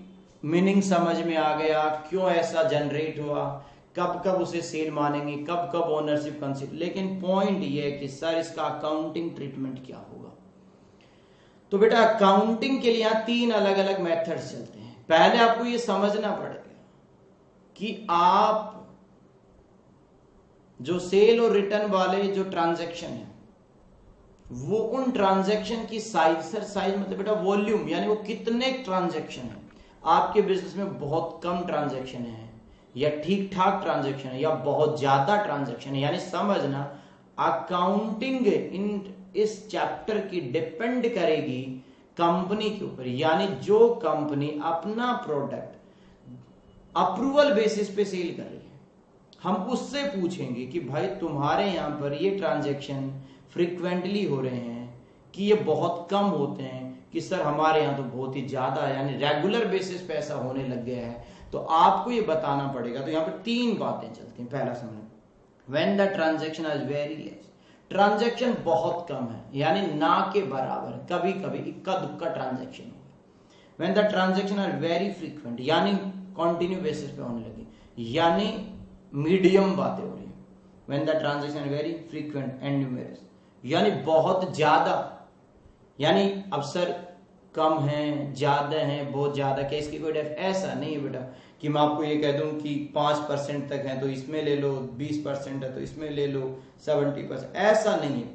मीनिंग समझ में आ गया, क्यों ऐसा जनरेट हुआ, कब कब उसे सेल मानेंगे, कब कब ओनरशिप कंसीडर, लेकिन पॉइंट ये है कि सर इसका अकाउंटिंग ट्रीटमेंट क्या होगा। तो बेटा अकाउंटिंग के लिए यहां 3 अलग अलग मेथड्स चलते हैं। पहले आपको ये समझना पड़ेगा कि आप जो सेल और रिटर्न वाले जो ट्रांजैक्शन है वो उन ट्रांजैक्शन की साइज, सर साइज मतलब बेटा वॉल्यूम, यानी वो कितने ट्रांजैक्शन है आपके बिजनेस में, बहुत कम ट्रांजैक्शन है या ठीक ठाक ट्रांजैक्शन है या बहुत ज्यादा ट्रांजैक्शन है। यानी समझना अकाउंटिंग इन इस चैप्टर की डिपेंड करेगी कंपनी के ऊपर, यानी जो कंपनी अपना प्रोडक्ट अप्रूवल बेसिस पे सेल कर रही है, हम उससे पूछेंगे कि भाई तुम्हारे यहां पर ये ट्रांजैक्शन फ्रीक्वेंटली हो रहे हैं कि ये बहुत कम होते हैं, कि सर हमारे यहाँ तो बहुत ही ज्यादा, यानी रेगुलर बेसिस पे ऐसा होने लग गया है, तो आपको ये बताना पड़ेगा। तो यहाँ पर तीन बातें चलती हैं। पहला समझो, when the transaction is very less, transaction बहुत कम है यानी ना के बराबर, कभी कभी इक्का दुक्का ट्रांजैक्शन होगा। When the transaction are very frequent, यानी कंटिन्यू बेसिस पे होने लगी, यानी मीडियम बातें हो रही है। When the transaction very frequent and numerous, यानी बहुत ज्यादा, यानी अब सर कम है ज्यादा है बहुत ज्यादा, क्या इसकी कोई ऐसा नहीं है बेटा कि मैं आपको ये कह दूं कि 5% तक है तो इसमें ले लो, 20% है तो इसमें ले लो, 70%, ऐसा नहीं है।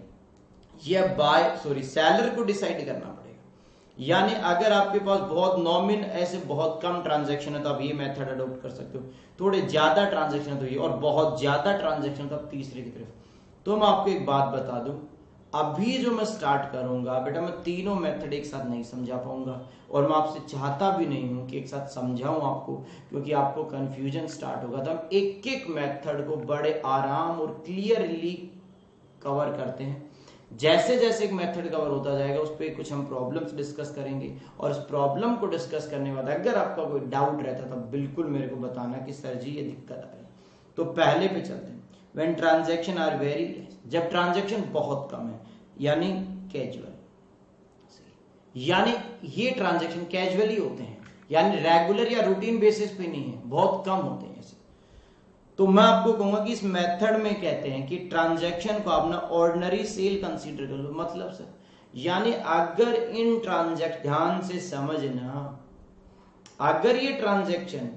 यह सेलर को डिसाइड करना पड़ेगा। यानी अगर आपके पास बहुत नॉमिन ऐसे बहुत कम ट्रांजैक्शन है तो आप ये मेथड अडॉप्ट कर सकते हो, थोड़े ज्यादा ट्रांजैक्शन है तो ये, और बहुत ज्यादा ट्रांजैक्शन तो आप तीसरे की तरफ। तो मैं आपको एक बात बता दूं, अभी जो मैं स्टार्ट करूंगा बेटा, मैं तीनों मेथड एक साथ नहीं समझा पाऊंगा, और मैं आपसे चाहता भी नहीं हूं कि एक साथ समझाऊं आपको, क्योंकि आपको कंफ्यूजन स्टार्ट होगा। तो हम एक एक मेथड को बड़े आराम और क्लियरली कवर करते हैं। जैसे जैसे एक मेथड कवर होता जाएगा उस पर कुछ हम प्रॉब्लम्स डिस्कस करेंगे, और इस प्रॉब्लम को डिस्कस करने के बाद अगर आपका कोई डाउट रहता तो बिल्कुल मेरे को बताना कि सर जी ये दिक्कत आ रही है। तो पहले पे चलते हैं, when transaction are very less, जब ट्रांजैक्शन बहुत कम है, यानी कैजुअल, यानी ये ट्रांजैक्शन कैजुअली होते हैं, यानी रेगुलर या रूटीन बेसिस पे नहीं है, बहुत कम होते हैं ऐसे। तो मैं आपको कहूंगा कि इस मेथड में कहते हैं कि ट्रांजैक्शन को अपना ऑर्डिनरी सेल कंसीडर कर लो। मतलब सर, यानी अगर इन ट्रांजैक्शन, ध्यान से समझना, अगर ये ट्रांजैक्शन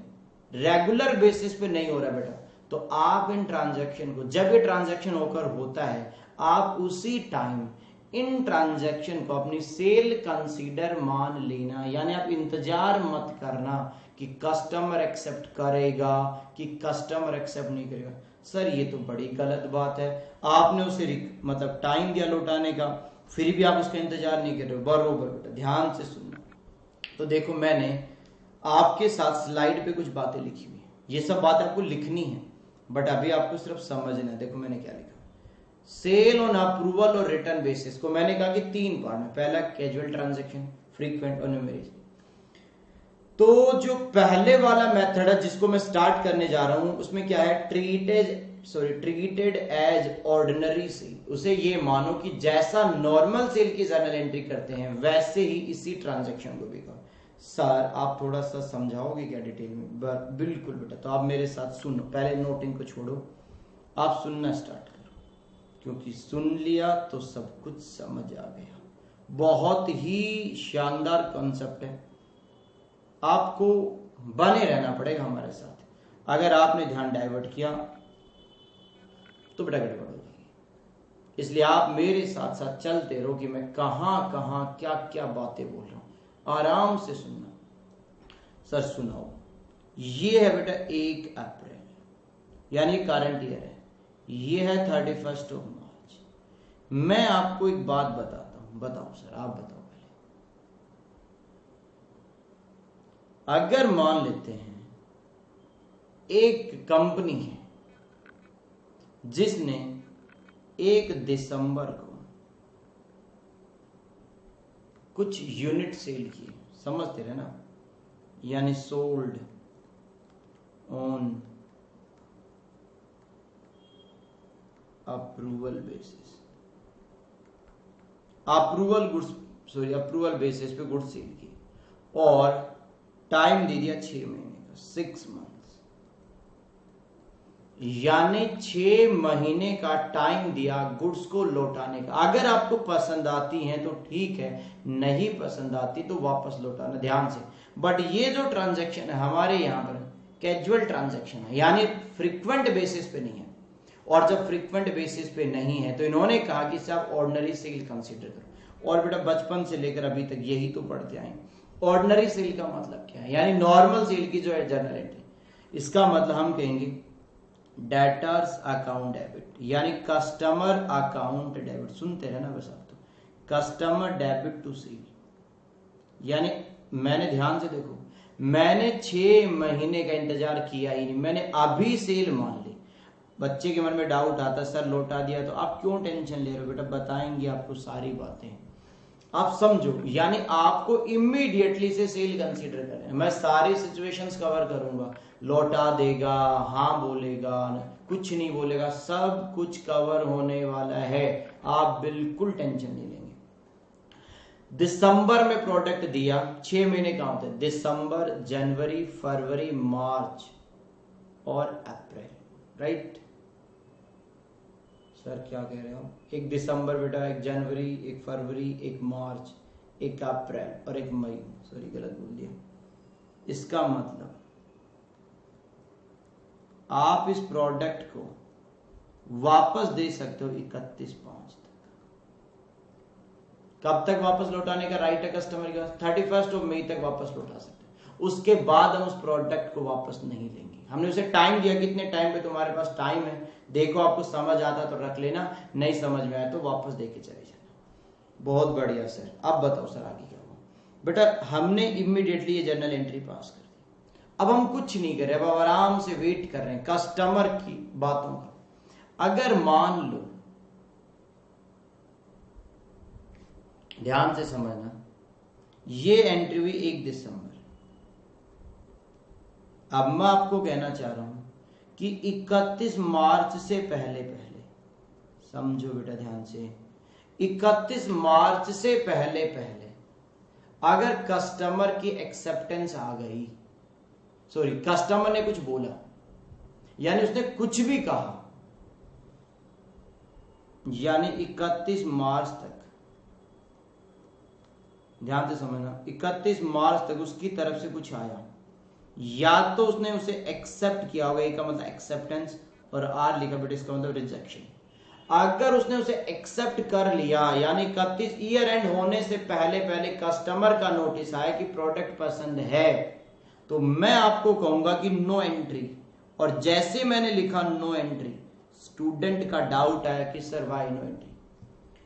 रेगुलर बेसिस पे नहीं हो रहा बेटा, तो आप इन ट्रांजैक्शन को, जब ये ट्रांजैक्शन होकर होता है, आप उसी टाइम इन ट्रांजैक्शन को अपनी सेल कंसीडर मान लेना। यानी आप इंतजार मत करना कि कस्टमर एक्सेप्ट करेगा कि कस्टमर एक्सेप्ट नहीं करेगा। सर ये तो बड़ी गलत बात है, आपने उसे मतलब टाइम दिया लौटाने का, फिर भी आप उसका इंतजार नहीं कर रहे हो। बरोबर बेटा, ध्यान से सुनना। तो देखो मैंने आपके साथ स्लाइड पे कुछ बातें लिखी हुई है, ये सब बातें आपको लिखनी है, बट अभी आपको सिर्फ समझना है। देखो मैंने क्या लिखा, सेल ऑन अप्रूवल और रिटर्न बेसिस को मैंने कहा कि तीन पार्ट में, पहला कैजुअल ट्रांजैक्शन, फ्रीक्वेंट और न्यूमेरिक। तो जो पहले वाला मेथड है जिसको मैं स्टार्ट करने जा रहा हूं, उसमें क्या है, ट्रीटेड एज ऑर्डिनरी सेल। उसे ये मानो कि जैसा नॉर्मल सेल की जर्नल एंट्री करते हैं वैसे ही इसी ट्रांजैक्शन को भी करो। सर आप थोड़ा सा समझाओगे क्या डिटेल में? बिल्कुल बेटा, तो आप मेरे साथ सुनो, पहले नोटिंग को छोड़ो, आप सुनना स्टार्ट करो, क्योंकि सुन लिया तो सब कुछ समझ आ गया। बहुत ही शानदार कॉन्सेप्ट है, आपको बने रहना पड़ेगा हमारे साथ। अगर आपने ध्यान डाइवर्ट किया तो बेटा गड़बड़ हो जाएगी। इसलिए आप मेरे साथ साथ चलते रहो कि मैं कहां कहां क्या क्या बातें बोल रहा हूं, आराम से सुनना। सर सुनाओ, ये है बेटा 1 अप्रैल यानी करंट ईयर है, ये है 31 मार्च। मैं आपको एक बात बताता हूं, बताओ सर, आप बताओ पहले। अगर मान लेते हैं एक कंपनी है जिसने 1 दिसंबर को कुछ यूनिट सेल किए, समझते रहे ना, यानी sold on approval basis, approval basis पे गुड्स सेल किए, और टाइम दे दिया 6 महीने का, 6 मंथ्स, यानी 6 महीने का टाइम दिया गुड्स को लौटाने का। अगर आपको पसंद आती हैं तो ठीक है, नहीं पसंद आती तो वापस लौटाना, ध्यान से। बट ये जो ट्रांजैक्शन है हमारे यहाँ पर कैजुअल ट्रांजैक्शन है, यानी फ्रीक्वेंट बेसिस पे नहीं है, और जब फ्रीक्वेंट बेसिस पे नहीं है तो इन्होंने कहा कि इसे आप ऑर्डिनरी सेल कंसीडर करो। और बेटा बचपन से लेकर अभी तक यही तो पढ़ते आए। ऑर्डिनरी सेल का मतलब क्या है, यानी नॉर्मल सेल की जो है जर्नल एंट्री, इसका मतलब हम कहेंगे डेटर्स अकाउंट डेबिट, यानी कस्टमर अकाउंट डेबिट। सुनते हैं ना बस आप तो, कस्टमर डेबिट टू सेल, यानी मैंने ध्यान से देखो, मैंने 6 महीने का इंतजार किया ही नहीं, मैंने अभी सेल मान ली। बच्चे के मन में डाउट आता, सर लौटा दिया तो आप क्यों टेंशन ले रहे हो? बेटा बताएंगे आपको सारी बातें, आप समझो। यानी आपको इमीडिएटली से सेल कंसीडर करें। मैं सारी सिचुएशंस कवर करूंगा, लौटा देगा, हाँ बोलेगा, कुछ नहीं बोलेगा, सब कुछ कवर होने वाला है, आप बिल्कुल टेंशन नहीं लेंगे। दिसंबर में प्रोडक्ट दिया, 6 महीने का होता है, दिसंबर, जनवरी, फरवरी, मार्च और अप्रैल, राइट? सर क्या कह रहे हो? एक दिसंबर बेटा, एक जनवरी, एक फरवरी, एक मार्च, एक अप्रैल और एक मई। सॉरी गलत बोल दिया। इसका मतलब आप इस प्रोडक्ट को वापस दे सकते हो 31/5 तक। कब तक वापस लौटाने का राइट है कस्टमर का? 31 मई तक वापस लौटा सकते हैं। उसके बाद हम उस प्रोडक्ट को वापस नहीं लेंगे। हमने उसे टाइम दिया, कितने टाइम पे तुम्हारे पास टाइम है, देखो आपको समझ आता तो रख लेना, नहीं समझ में आया तो वापस देके चले जाना। बहुत बढ़िया सर, अब बताओ सर आगे क्या हुआ? बेटा हमने इमीडिएटली ये जर्नल एंट्री पास कर दी। अब हम कुछ नहीं कर रहे, अब आराम से वेट कर रहे हैं कस्टमर की बातों का। अगर मान लो, ध्यान से समझना, ये एंट्री हुई 1 दिसंबर। अब मैं आपको कहना चाह रहा हूं कि 31 मार्च से पहले पहले, समझो बेटा ध्यान से, 31 मार्च से पहले पहले अगर कस्टमर की एक्सेप्टेंस आ गई, सॉरी कस्टमर ने कुछ बोला, यानी उसने कुछ भी कहा, यानी 31 मार्च तक, ध्यान से समझना, 31 मार्च तक उसकी तरफ से कुछ आया, या तो उसने उसे एक्सेप्ट किया होगा, का मतलब एक्सेप्टेंस, और आर लिखा बेटा इसका मतलब रिजेक्शन। अगर उसने उसे एक्सेप्ट कर लिया, यानी 31 ईयर एंड होने से पहले पहले कस्टमर का नोटिस आया कि प्रोडक्ट पसंद है, तो मैं आपको कहूंगा कि नो एंट्री। और जैसे मैंने लिखा नो एंट्री, स्टूडेंट का डाउट आया कि सर वाई नो एंट्री,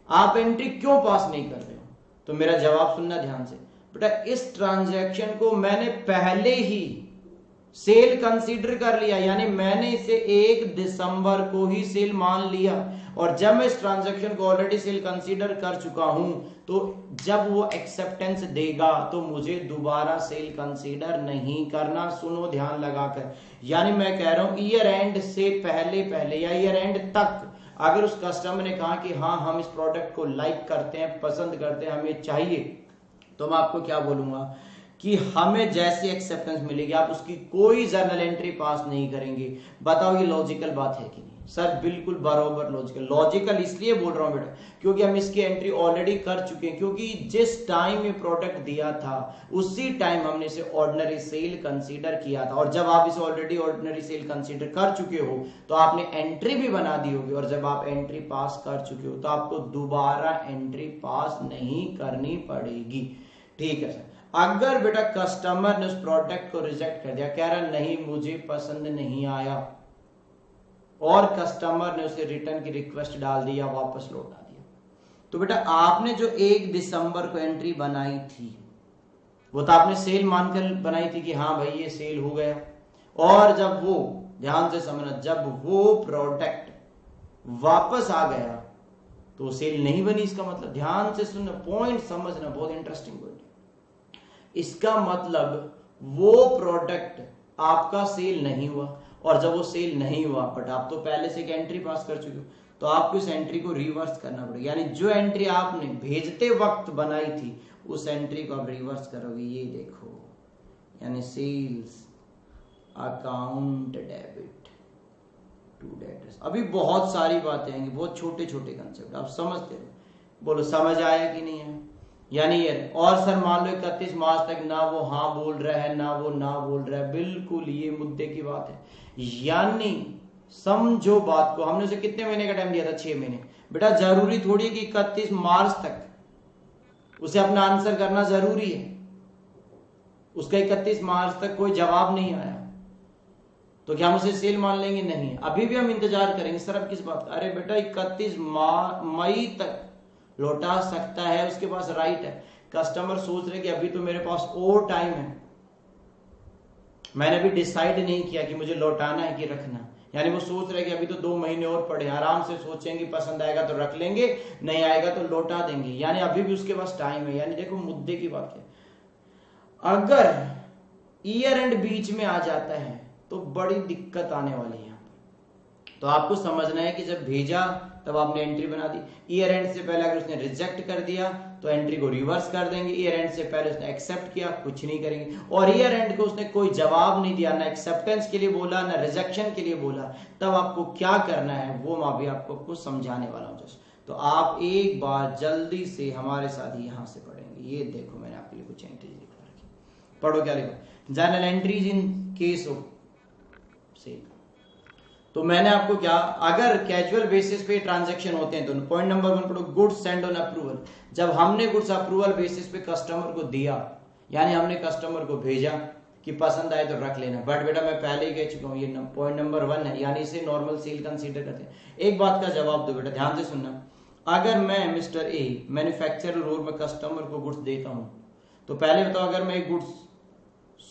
आप एंट्री क्यों पास नहीं कर रहे हो? तो मेरा जवाब सुनना ध्यान से बेटा, इस ट्रांजैक्शन को मैंने पहले ही सेल कंसीडर कर लिया, यानी मैंने इसे 1 दिसंबर को ही सेल मान लिया। और जब मैं इस ट्रांजैक्शन को ऑलरेडी सेल कंसीडर कर चुका हूं, तो जब वो एक्सेप्टेंस देगा तो मुझे दोबारा सेल कंसीडर नहीं करना। सुनो ध्यान लगाकर, यानी मैं कह रहा हूं ईयर एंड से पहले पहले या ईयर एंड तक अगर उस कस्टमर ने कहा कि हाँ हम इस प्रोडक्ट को लाइक करते हैं, पसंद करते हैं, हमें चाहिए, तो मैं आपको क्या बोलूंगा कि हमें जैसी एक्सेप्टेंस मिलेगी आप उसकी कोई जर्नल एंट्री पास नहीं करेंगे। बताओ ये लॉजिकल बात है कि नहीं? सर बिल्कुल बराबर लॉजिकल। लॉजिकल इसलिए बोल रहा हूं बेटा क्योंकि हम इसकी एंट्री ऑलरेडी कर चुके हैं, क्योंकि जिस टाइम ये प्रोडक्ट दिया था उसी टाइम हमने इसे ऑर्डिनरी सेल कंसीडर किया था। और जब आप इसे ऑलरेडी ऑर्डिनरी सेल कंसीडर कर चुके हो तो आपने एंट्री भी बना दी होगी, और जब आप एंट्री पास कर चुके हो तो आपको दोबारा एंट्री पास नहीं करनी पड़ेगी। ठीक है सर। अगर बेटा कस्टमर ने उस प्रोडक्ट को रिजेक्ट कर दिया, कह रहा नहीं मुझे पसंद नहीं आया, और कस्टमर ने उसे रिटर्न की रिक्वेस्ट डाल दी या वापस लौटा दिया, तो बेटा आपने जो 1 दिसंबर को एंट्री बनाई थी वो तो आपने सेल मानकर बनाई थी कि हाँ भाई ये सेल हो गया। और जब वो, ध्यान से समझना, जब वो प्रोडक्ट वापस आ गया तो सेल नहीं बनी। इसका मतलब ध्यान से सुनना, पॉइंट समझना, बहुत इंटरेस्टिंग पॉइंट। इसका मतलब वो प्रोडक्ट आपका सेल नहीं हुआ, और जब वो सेल नहीं हुआ बट आप तो पहले से एक एंट्री पास कर चुके हो, तो आपको इस एंट्री को रिवर्स करना पड़ेगा। यानी जो एंट्री आपने भेजते वक्त बनाई थी उस एंट्री को आप रिवर्स करोगे। ये देखो, यानी sales account debit to debtors. अभी बहुत सारी बातें आएंगी, बहुत छोटे छोटे कंसेप्ट, आप समझते हो। बोलो समझ आया कि नहीं है? यानी ये, और सर मान लो 31 मार्च तक ना वो हाँ बोल रहा है ना वो ना बोल रहा है, बिल्कुल ये मुद्दे की बात है। यानी समझो बात को, हमने उसे कितने महीने का टाइम दिया था? 6 महीने। बेटा जरूरी थोड़ी कि 31 मार्च तक उसे अपना आंसर करना जरूरी है। उसका 31 मार्च तक कोई जवाब नहीं आया तो क्या हम उसे सेल मान लेंगे? नहीं, अभी भी हम इंतजार करेंगे। सर अब किस बात का? अरे बेटा 31 मई तक लौटा सकता है, उसके पास राइट है। कस्टमर सोच रहे कि अभी तो मेरे पास और टाइम है, मैंने अभी डिसाइड नहीं किया कि मुझे लौटाना है कि रखना। यानी वो सोच रहे कि अभी तो 2 महीने और पड़े, आराम से सोचेंगे, पसंद आएगा तो रख लेंगे, नहीं आएगा तो लौटा देंगे। यानी अभी भी उसके पास टाइम है। यानी देखो मुद्दे की बात है, अगर ईयर एंड बीच में आ जाता है तो बड़ी दिक्कत आने वाली है। तो आपको समझना है कि जब भेजा तब आपने एंट्री बना दी। ईयर एंड से पहले अगर उसने रिजेक्ट कर दिया तो एंट्री को रिवर्स कर देंगे। ईयर एंड से पहले उसने एक्सेप्ट किया, कुछ नहीं करेंगे। और ईयर एंड को उसने कोई जवाब नहीं दिया, ना एक्सेप्टेंस के लिए बोला, ना रिजेक्शन के लिए बोला, तब आपको क्या करना है वो मैं अभी आपको कुछ समझाने वाला हूं। तो आप एक बार जल्दी से हमारे साथ यहां से पढ़ेंगे। ये देखो मैंने आपके लिए कुछ एंट्रीज लिखा रखी, पढ़ो क्या लिखा? General entries in case of sale. तो मैंने आपको क्या, अगर कैजुअल बेसिस पे ट्रांजैक्शन होते हैं तो पॉइंट नंबर 1 पढ़ो, गुड्स सेंड ऑन अप्रूवल। जब हमने गुड्स अप्रूवल बेसिस पे कस्टमर को दिया, यानी हमने कस्टमर को भेजा कि पसंद आए तो रख लेना। बट बेटा मैं पहले ही कह चुका हूं, ये पॉइंट नंबर 1 है, यानी इसे नॉर्मल सेल कंसीडर करते हैं। एक बात का जवाब दो बेटा, ध्यान से सुनना। अगर मैं मिस्टर ए मैन्युफैक्चरर और मैं कस्टमर को गुड्स देता हूं, तो पहले बताओ, अगर मैं एक गुड्स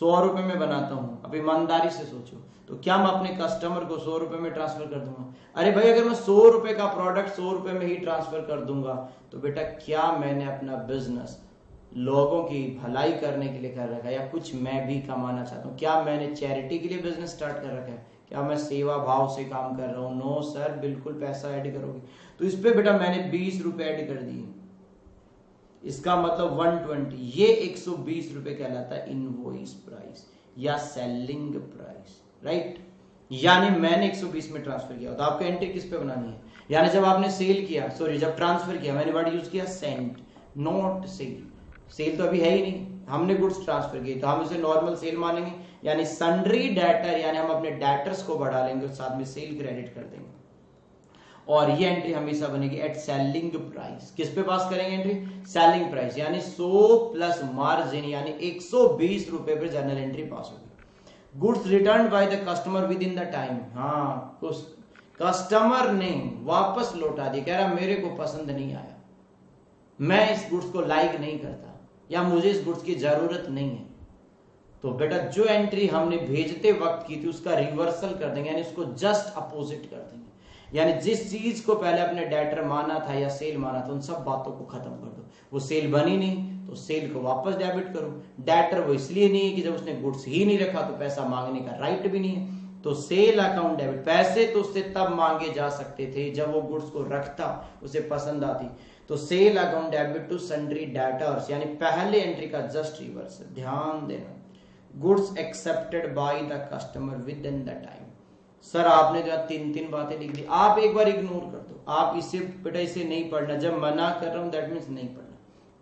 100 रुपए में बनाता हूं, अब ईमानदारी से सोचो, तो क्या मैं अपने कस्टमर को 100 रुपए में ट्रांसफर कर दूंगा? अरे भाई अगर मैं 100 रुपए का प्रोडक्ट 100 रुपए में ही ट्रांसफर कर दूंगा तो बेटा क्या मैंने अपना बिजनेस लोगों की भलाई करने के लिए कर रखा है, या कुछ मैं भी कमाना चाहता हूँ? क्या मैंने चैरिटी के लिए बिजनेस स्टार्ट कर रखा है? क्या मैं सेवा भाव से काम कर रहा हूँ? नो सर, बिल्कुल पैसा ऐड करोगे। तो इस पे बेटा मैंने 20 रुपए ऐड कर दिए, इसका मतलब 120, ये 120 रुपए कहलाता है इनवॉइस प्राइस या सेलिंग प्राइस, राइट? यानी मैंने 120 में ट्रांसफर किया। तो आपको एंट्री किस पे बनानी है? यानी जब आपने सेल किया, सॉरी जब ट्रांसफर किया, मैंने वर्ड यूज किया सेंट, नॉट सेल। सेल तो अभी है ही नहीं, हमने गुड्स ट्रांसफर किए, तो हम इसे नॉर्मल सेल मानेंगे। यानी सन्ड्री डेटर, यानी हम अपने डेटर्स को बढ़ा लेंगे और साथ में सेल क्रेडिट कर देंगे। और ये एंट्री हमेशा बनेगी एट सेलिंग प्राइस। किस पे पास करेंगे एंट्री? सेलिंग प्राइस, यानी 100 प्लस मार्जिन, यानी 120 रुपए पर जनरल एंट्री पास होगी। Goods return bye the customer within the time. हाँ, कस्टमर ने वापस लौटा दिया, कह रहा मेरे को पसंद नहीं आया, मैं इस गुड्स को लाइक नहीं करता, या मुझे इस गुड्स की जरूरत नहीं है। तो बेटा जो एंट्री हमने भेजते वक्त की थी उसका रिवर्सल कर देंगे, यानी उसको जस्ट अपोजिट कर देंगे। यानी जिस चीज को पहले अपने डेटर माना था या सेल माना था, उन सब बातों को खत्म कर दो। वो सेल बनी नहीं तो सेल को वापस डेबिट करो। डेटर वो इसलिए नहीं है कि जब उसने गुड्स ही नहीं रखा तो पैसा मांगने का राइट भी नहीं है, तो सेल अकाउंट डेबिट। पैसे तो उससे तब मांगे जा सकते थे जब वो गुड्स को रखता, उसे पसंद आती। तो sale account debit to sundry debtors, यानी पहले एंट्री का जस्ट रिवर्स। ध्यान देना, goods accepted by the customer within the time. Sir आपने जो 3 बातें लिख दी, आप एक बार इग्नोर कर दो। आप इसे बेटा इसे नहीं पढ़ना, जब मना कर रहा हूं दैट मीन्स नहीं पढ़ना,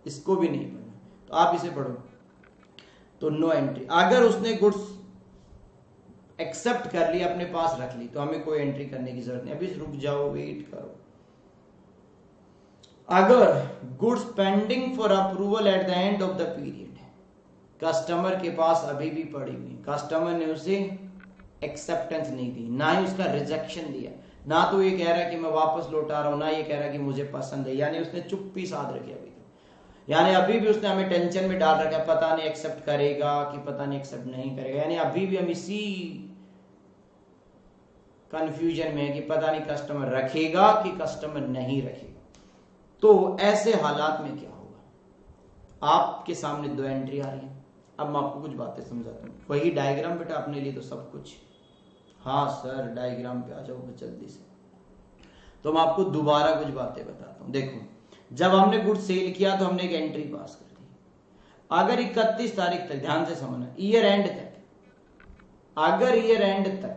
इसको भी नहीं पढ़ना, तो आप इसे पढ़ो। तो नो एंट्री। अगर उसने गुड्स एक्सेप्ट कर ली, अपने पास रख ली, तो हमें कोई एंट्री करने की जरूरत नहीं। अभी रुक जाओ, वेट करो। अगर goods pending for approval at the end of the period, customer के पास अभी भी पड़ी हुई, कस्टमर ने उसे एक्सेप्टेंस नहीं दी, ना ही उसका रिजेक्शन दिया, ना तो ये कह रहा है कि मैं वापस लौटा रहा हूं, ना ये कह रहा है कि मुझे पसंद है, यानी उसने चुप्पी साध रखी अभी तो। यानी अभी भी उसने हमें टेंशन में डाल रखा है, पता नहीं एक्सेप्ट करेगा कि पता नहीं एक्सेप्ट नहीं करेगा। यानी अभी भी हम इसी कंफ्यूजन में है कि पता नहीं कस्टमर रखेगा कि कस्टमर नहीं रखेगा। तो ऐसे हालात में क्या होगा? आपके सामने 2 एंट्री आ रही है। अब मैं आपको कुछ बातें समझाता हूँ। वही डायग्राम बेटा अपने लिए तो सब कुछ। हाँ सर डायग्राम पे आ जाओ जल्दी से। तो मैं आपको दोबारा कुछ बातें बताता हूँ। देखो, जब हमने गुड्स सेल किया तो हमने एक एंट्री पास कर दी। अगर 31 तारीख तक, ध्यान से समझना, ईयर एंड तक, अगर ईयर एंड तक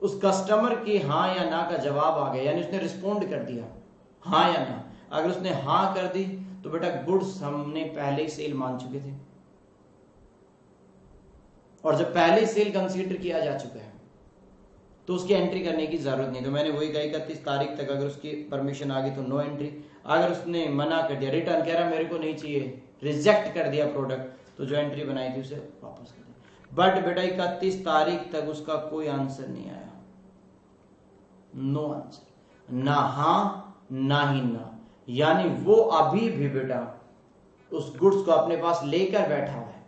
उस कस्टमर के हाँ या ना का जवाब आ गया, यानी उसने रिस्पोंड कर दिया हाँ या ना, अगर उसने हाँ कर दी तो बेटा गुड्स हमने पहले ही सेल मान चुके थे, और जब पहले सेल कंसीडर किया जा चुका है तो उसकी एंट्री करने की जरूरत नहीं। तो मैंने वही कहा 31 तारीख तक अगर उसकी परमिशन आ गई तो नो एंट्री। अगर उसने मना कर दिया, रिटर्न कह रहा मेरे को नहीं चाहिए, रिजेक्ट कर दिया प्रोडक्ट, तो जो एंट्री बनाई थी उसे वापस कर दिया। बट बेटा 31 तारीख तक उसका कोई आंसर नहीं आया, नो आंसर, ना हाँ ना ही ना, यानी वो अभी भी बेटा उस गुड्स को अपने पास लेकर बैठा हुआ है,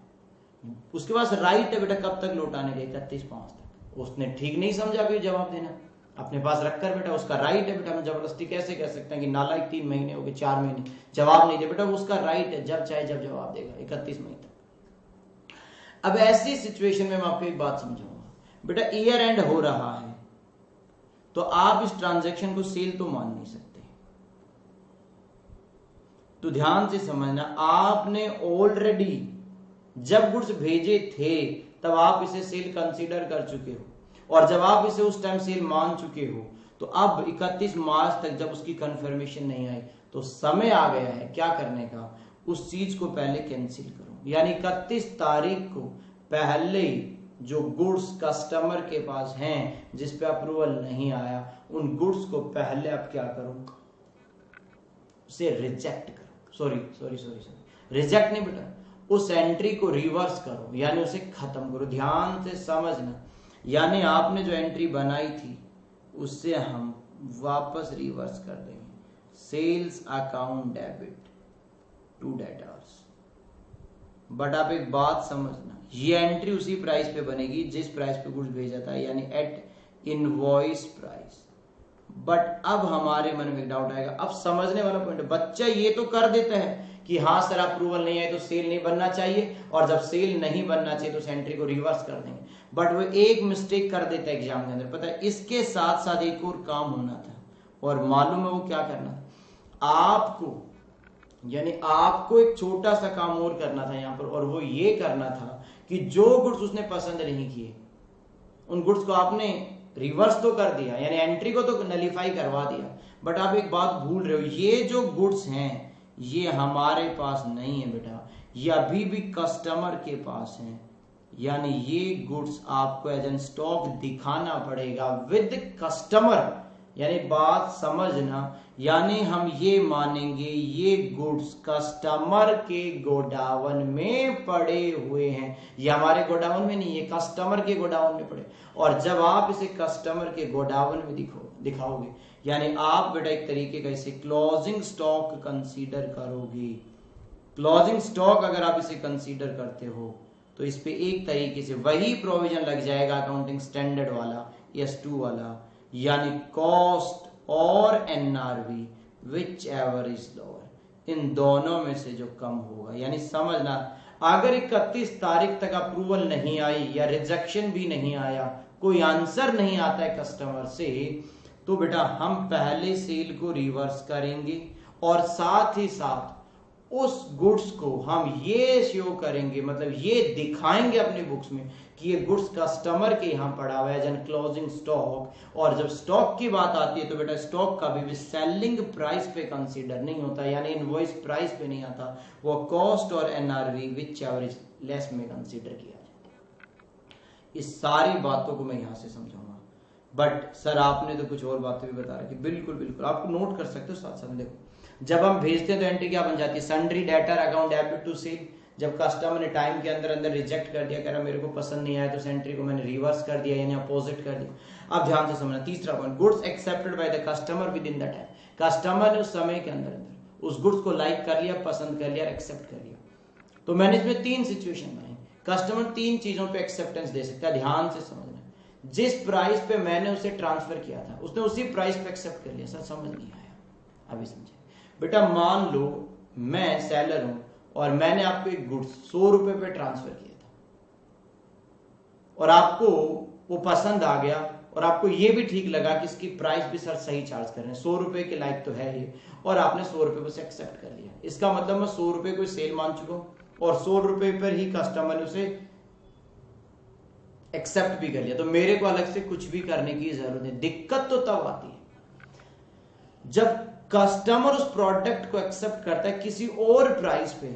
उसके पास राइट है बेटा कब तक लौटाने का, 31/5 तक। उसने ठीक नहीं समझा अभी जवाब देना, अपने पास रखकर बेटा उसका राइट है बेटा। हम जबरदस्ती कैसे कह सकते हैं कि नालायक 3 महीने हो गए, 4 महीने जवाब नहीं दे, बेटा उसका राइट है, जब चाहे जब जवाब देगा 31 मई तक। अब ऐसी सिचुएशन में मैं आपको एक बात समझाऊंगा, बेटा ईयर एंड हो रहा है तो आप इस ट्रांजैक्शन को सेल तो मान नहीं सकते। तो ध्यान से समझना, आपने ऑलरेडी जब गुड्स भेजे थे तब आप इसे सेल कंसीडर कर चुके हो, और जब आप इसे उस टाइम सेल मान चुके हो तो अब 31 मार्च तक जब उसकी कंफर्मेशन नहीं आई तो समय आ गया है क्या करने का, उस चीज को पहले कैंसिल करो। यानी 31 तारीख को पहले जो गुड्स कस्टमर के पास हैं जिस पे अप्रूवल नहीं आया, उन गुड्स को पहले आप क्या करो, उसे रिजेक्ट करो। सॉरी रिजेक्ट नहीं बेटा, उस एंट्री को रिवर्स करो, यानी उसे खत्म करो। ध्यान से समझना, यानी आपने जो एंट्री बनाई थी उससे हम वापस रिवर्स कर देंगे, sales account debit to debtors. But आप एक बात समझना, ये एंट्री उसी प्राइस पे बनेगी जिस प्राइस पे गुड्स भेजा था, यानी एट इनवॉइस प्राइस। बट अब हमारे मन में एक डाउट आएगा, अब समझने वाला पॉइंट है, बच्चा ये तो कर देता है कि हाँ सर अप्रूवल नहीं है तो सेल नहीं बनना चाहिए, और जब सेल नहीं बनना चाहिए तो उस एंट्री को रिवर्स कर देंगे। बट वो एक मिस्टेक कर देता है एग्जाम के अंदर, पता है इसके साथ साथ एक और काम होना था, और मालूम है वो क्या करना था आपको, यानी आपको एक छोटा सा काम और करना था यहाँ पर, और वो ये करना था कि जो गुड्स उसने पसंद नहीं किए उन गुड्स को आपने रिवर्स तो कर दिया, यानी एंट्री को तो नलीफाई करवा दिया। बट आप एक बात भूल रहे हो, ये जो गुड्स हैं ये हमारे पास नहीं है बेटा, ये अभी भी कस्टमर के पास है, यानी ये गुड्स आपको एज एन स्टॉक दिखाना पड़ेगा विद कस्टमर। यानी बात समझना, यानी हम ये मानेंगे ये गुड्स कस्टमर के गोडाउन में पड़े हुए हैं, ये हमारे गोडाउन में नहीं, ये कस्टमर के गोडाउन में पड़े। और जब आप इसे कस्टमर के गोडाउन में दिखाओगे, यानी आप बेटा एक तरीके का इसे क्लोजिंग स्टॉक कंसीडर करोगे। क्लोजिंग स्टॉक अगर आप इसे कंसीडर करते हो तो इस पे एक तरीके से वही प्रोविजन लग जाएगा अकाउंटिंग स्टैंडर्ड वाला, S2 वाला, यानी कॉस्ट और NRV whichever is lower, इन दोनों में से जो कम होगा। यानी समझना, अगर 31 तारीख तक अप्रूवल नहीं आई या रिजेक्शन भी नहीं आया, कोई आंसर नहीं आता है कस्टमर से, तो बेटा हम पहले सेल को रिवर्स करेंगे, और साथ ही साथ उस गुड्स को हम ये शो करेंगे, मतलब ये दिखाएंगे अपनी बुक्स में कि ये गुड्स कस्टमर के यहाँ पड़ा हुआ है, जन क्लोजिंग स्टॉक। और जब स्टॉक की बात आती है तो बेटा स्टॉक कभी भी सेलिंग प्राइस पे कंसीडर नहीं होता, यानी इनवॉइस प्राइस पे नहीं आता, वो कॉस्ट और NRV विच एवरेज लेस में कंसीडर किया जाता है। इस सारी बातों को मैं यहाँ से समझाऊंगा। बट सर आपने तो कुछ और बातें भी बता रखी, बिल्कुल बिल्कुल आपको नोट कर सकते हो साथ साथ। देखो जब हम भेजते हैं तो एंट्री क्या बन जाती है, sundry debtor account debit to sale. जब कस्टमर ने टाइम के अंदर अंदर रिजेक्ट कर दिया, कह रहा मेरे को पसंद नहीं आया, तो उस एंट्री को मैंने रिवर्स कर दिया, यानी अपोजिट कर दिया। अब ध्यान से समझना, तीसरा point, goods accepted by the customer within the time. Customer ने उस समय के अंदर अंदर उस गुड्स को लाइक कर लिया, पसंद कर लिया, एक्सेप्ट कर लिया। तो मैंने इसमें 3 सिचुएशन बनाई, कस्टमर 3 चीजों पे एक्सेप्टेंस दे सकता है। ध्यान से समझना, जिस प्राइस पे मैंने उसे ट्रांसफर किया था उसने उसी प्राइस पे एक्सेप्ट कर लिया। सर समझ नहीं आया, अभी समझे बेटा। मान लो मैं सेलर हूं और मैंने आपको एक गुड्स 100 रुपए पे ट्रांसफर किया था, और आपको वो पसंद आ गया, और आपको ये भी ठीक लगा कि इसकी प्राइस भी सर सही चार्ज कर रहे हैं, 100 रुपए के लायक तो है ये, और आपने 100 रुपए पर से एक्सेप्ट कर लिया। इसका मतलब मैं 100 रुपए को सेल मान चुका हूं, और 100 रुपए पर ही कस्टमर ने उसे एक्सेप्ट भी कर लिया, तो मेरे को अलग से कुछ भी करने की जरूरत नहीं। दिक्कत तो तब आती है जब कस्टमर उस प्रोडक्ट को एक्सेप्ट करता है किसी और प्राइस पे।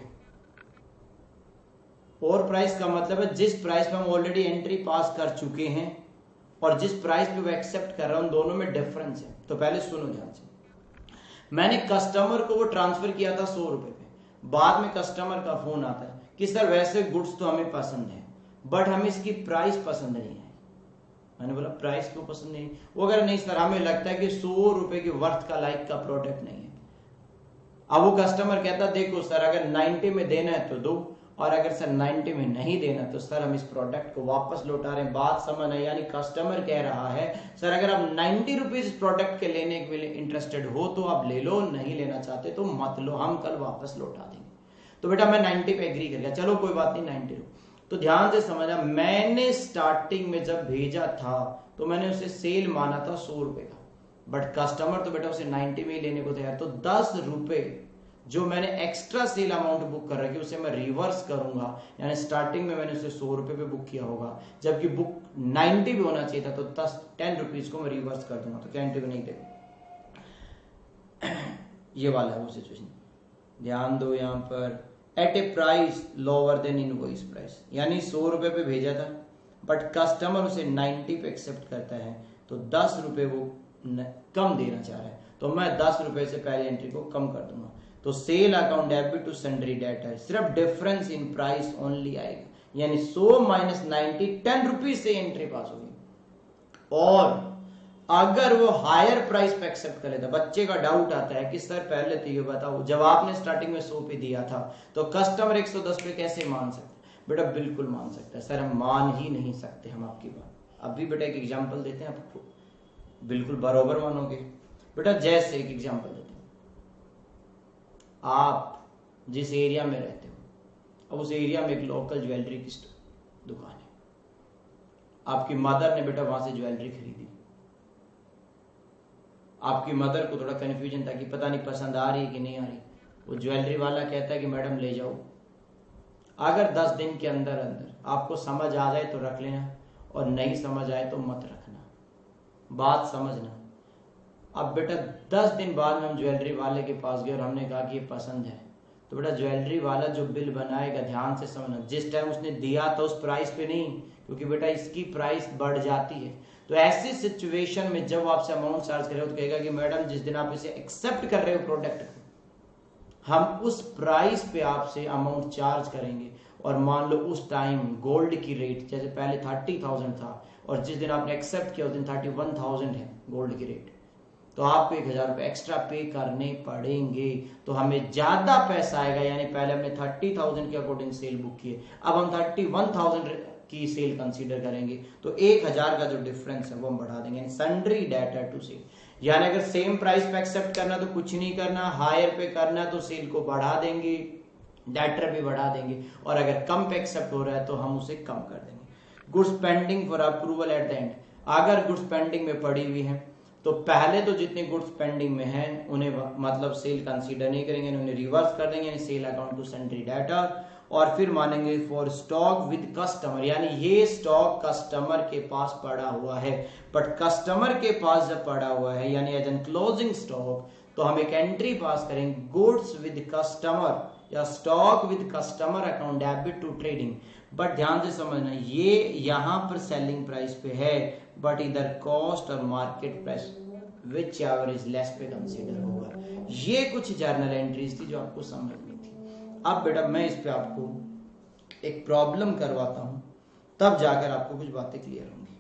और प्राइस का मतलब है जिस प्राइस पे हम ऑलरेडी एंट्री पास कर चुके हैं और जिस प्राइस पे वो एक्सेप्ट कर रहा है उन दोनों में डिफरेंस है। तो पहले सुनो ध्यान से, मैंने कस्टमर को वो ट्रांसफर किया था 100 रुपए पे, बाद में कस्टमर का फोन आता है कि सर वैसे गुड्स तो हमें पसंद है बट हमें इसकी प्राइस पसंद नहीं है। मैंने बोला प्राइस क्यों पसंद नहीं? वो अगर नहीं सर हमें लगता है कि 100 रुपए की वर्थ का लाइक का प्रोडक्ट नहीं है। अब वो कस्टमर कहता देखो सर अगर 90 में देना है तो दो, और अगर सर 90 में नहीं देना तो सर हम इस प्रोडक्ट को वापस लौटा रहे हैं। बात समझ है? यानी कस्टमर कह रहा है सर अगर आप 90 रुपीज प्रोडक्ट के लेने के लिए इंटरेस्टेड हो तो आप ले लो, नहीं लेना चाहते तो मत लो, हम कल वापस लौटा देंगे। तो बेटा मैं 90 पे एग्री कर गया, चलो कोई बात नहीं 90 लो। तो ध्यान से समझना, मैंने स्टार्टिंग में जब भेजा था तो मैंने उसे सेल माना था 100 रुपए का, बट कस्टमर तो बेटा उसे 90 में ही लेने को तैयार। तो 10 रुपए जो मैंने एक्स्ट्रा सेल अमाउंट बुक कर रखी उसे मैं रिवर्स करूंगा, यानी स्टार्टिंग में मैंने उसे 100 रुपए पे बुक किया होगा जबकि बुक 90 भी होना चाहिए था, तो 10 रुपीज को मैं रिवर्स कर दूंगा। तो क्या इंटरव्यू नहीं देगा? ये वाला है वो सिचुएशन, ध्यान दो यहां पर। At a price lower than invoice price, यानी 100 रुपए पे भेजा था बट कस्टमर उसे 90 पे एक्सेप्ट करता है, तो 10 रुपए वो कम देना चाह रहा है, तो मैं 10 रुपए से पहले एंट्री को कम कर दूंगा। तो sale account debit to sundry debtor, सिर्फ डिफरेंस इन प्राइस ओनली आएगा, यानी 100 माइनस 90 10 रुपीज से एंट्री पास होगी। और अगर वो हायर प्राइस पे एक्सेप्ट करे, तो बच्चे का डाउट आता है कि सर पहले तो ये बताओ जब आपने स्टार्टिंग में 100 पे दिया था तो कस्टमर 110 पे कैसे मान सकते? बेटा बिल्कुल मान सकता है सर, हम मान ही नहीं सकते हम आपकी बात। अभी बेटा एक एग्जांपल देते हैं आपको, बिल्कुल बराबर मानोगे। बेटा जैसे एक एग्जांपल देते हैं, आप जिस एरिया में रहते हो, अब उस एरिया में एक लोकल ज्वेलरी की दुकान है, आपकी मदर ने बेटा वहां से ज्वेलरी खरीदी। आपकी मदर को थोड़ा कंफ्यूजन था कि पता नहीं पसंद आ रही है कि नहीं आ रही। वो ज्वेलरी वाला कहता है कि मैडम ले जाओ, अगर 10 दिन के अंदर अंदर आपको समझ आ जाए तो रख लेना और नहीं समझ आए तो मत रखना। बात समझना। अब बेटा 10 दिन बाद हम ज्वेलरी वाले के पास गए और हमने कहा कि ये पसंद है, तो बेटा ज्वेलरी वाला जो बिल बनाएगा, ध्यान से समझना, जिस टाइम उसने दिया था उस प्राइस पे नहीं, क्योंकि बेटा इसकी प्राइस बढ़ जाती है। तो ऐसी सिचुएशन में जब आपसे अमाउंट चार्ज कर रहे हो तो कहेगा कि मैडम जिस दिन आप इसे एक्सेप्ट कर रहे हो प्रोडक्ट को, हम उस प्राइस पे आपसे अमाउंट चार्ज करेंगे। और मान लो उस टाइम गोल्ड की रेट जैसे पहले 30,000 था और जिस दिन आपने एक्सेप्ट किया उस दिन 31,000 है गोल्ड की रेट, तो आपको 1,000 रुपए एक्स्ट्रा पे करने पड़ेंगे। तो हमें ज्यादा पैसा आएगा, यानी पहले हमने 30,000 के अकॉर्डिंग सेल बुक किए, अब हम 31,000 की सेल कंसीडर करेंगे, तो 1,000 का जो डिफरेंस है वो हम बढ़ा देंगे। सन्ड्री डेटा टू सेल, यानी अगर सेम प्राइस पे एक्सेप्ट करना तो कुछ नहीं करना, हायर पे करना तो सेल को बढ़ा देंगे, डेटर भी बढ़ा देंगे, और अगर कम पे एक्सेप्ट हो रहा है तो हम उसे कम कर देंगे। Goods pending for approval at the end, अगर गुड्स पेंडिंग में पड़ी हुई है तो पहले तो जितने गुड्स पेंडिंग में हैं उन्हें मतलब सेल कंसीडर नहीं करेंगे, उन्हें रिवर्स कर देंगे, sale account to sundry debtor, और फिर मानेंगे फॉर स्टॉक विद कस्टमर, यानी ये स्टॉक कस्टमर के पास पड़ा हुआ है, बट कस्टमर के पास जब पड़ा हुआ है यानी एज एन क्लोजिंग स्टॉक, तो हम एक एंट्री पास करेंगे गुड्स विद कस्टमर या stock with customer account debit to trading. But ध्यान से समझना, ये यहां पर सेलिंग प्राइस पे है, बट इधर कॉस्ट और market price which ever is less पे कंसीडर होगा। ये कुछ जर्नल एंट्रीज थी जो आपको समझनी थी। अब बेटा मैं इस पे आपको एक प्रॉब्लम करवाता हूं, तब जाकर आपको कुछ बातें क्लियर होंगी।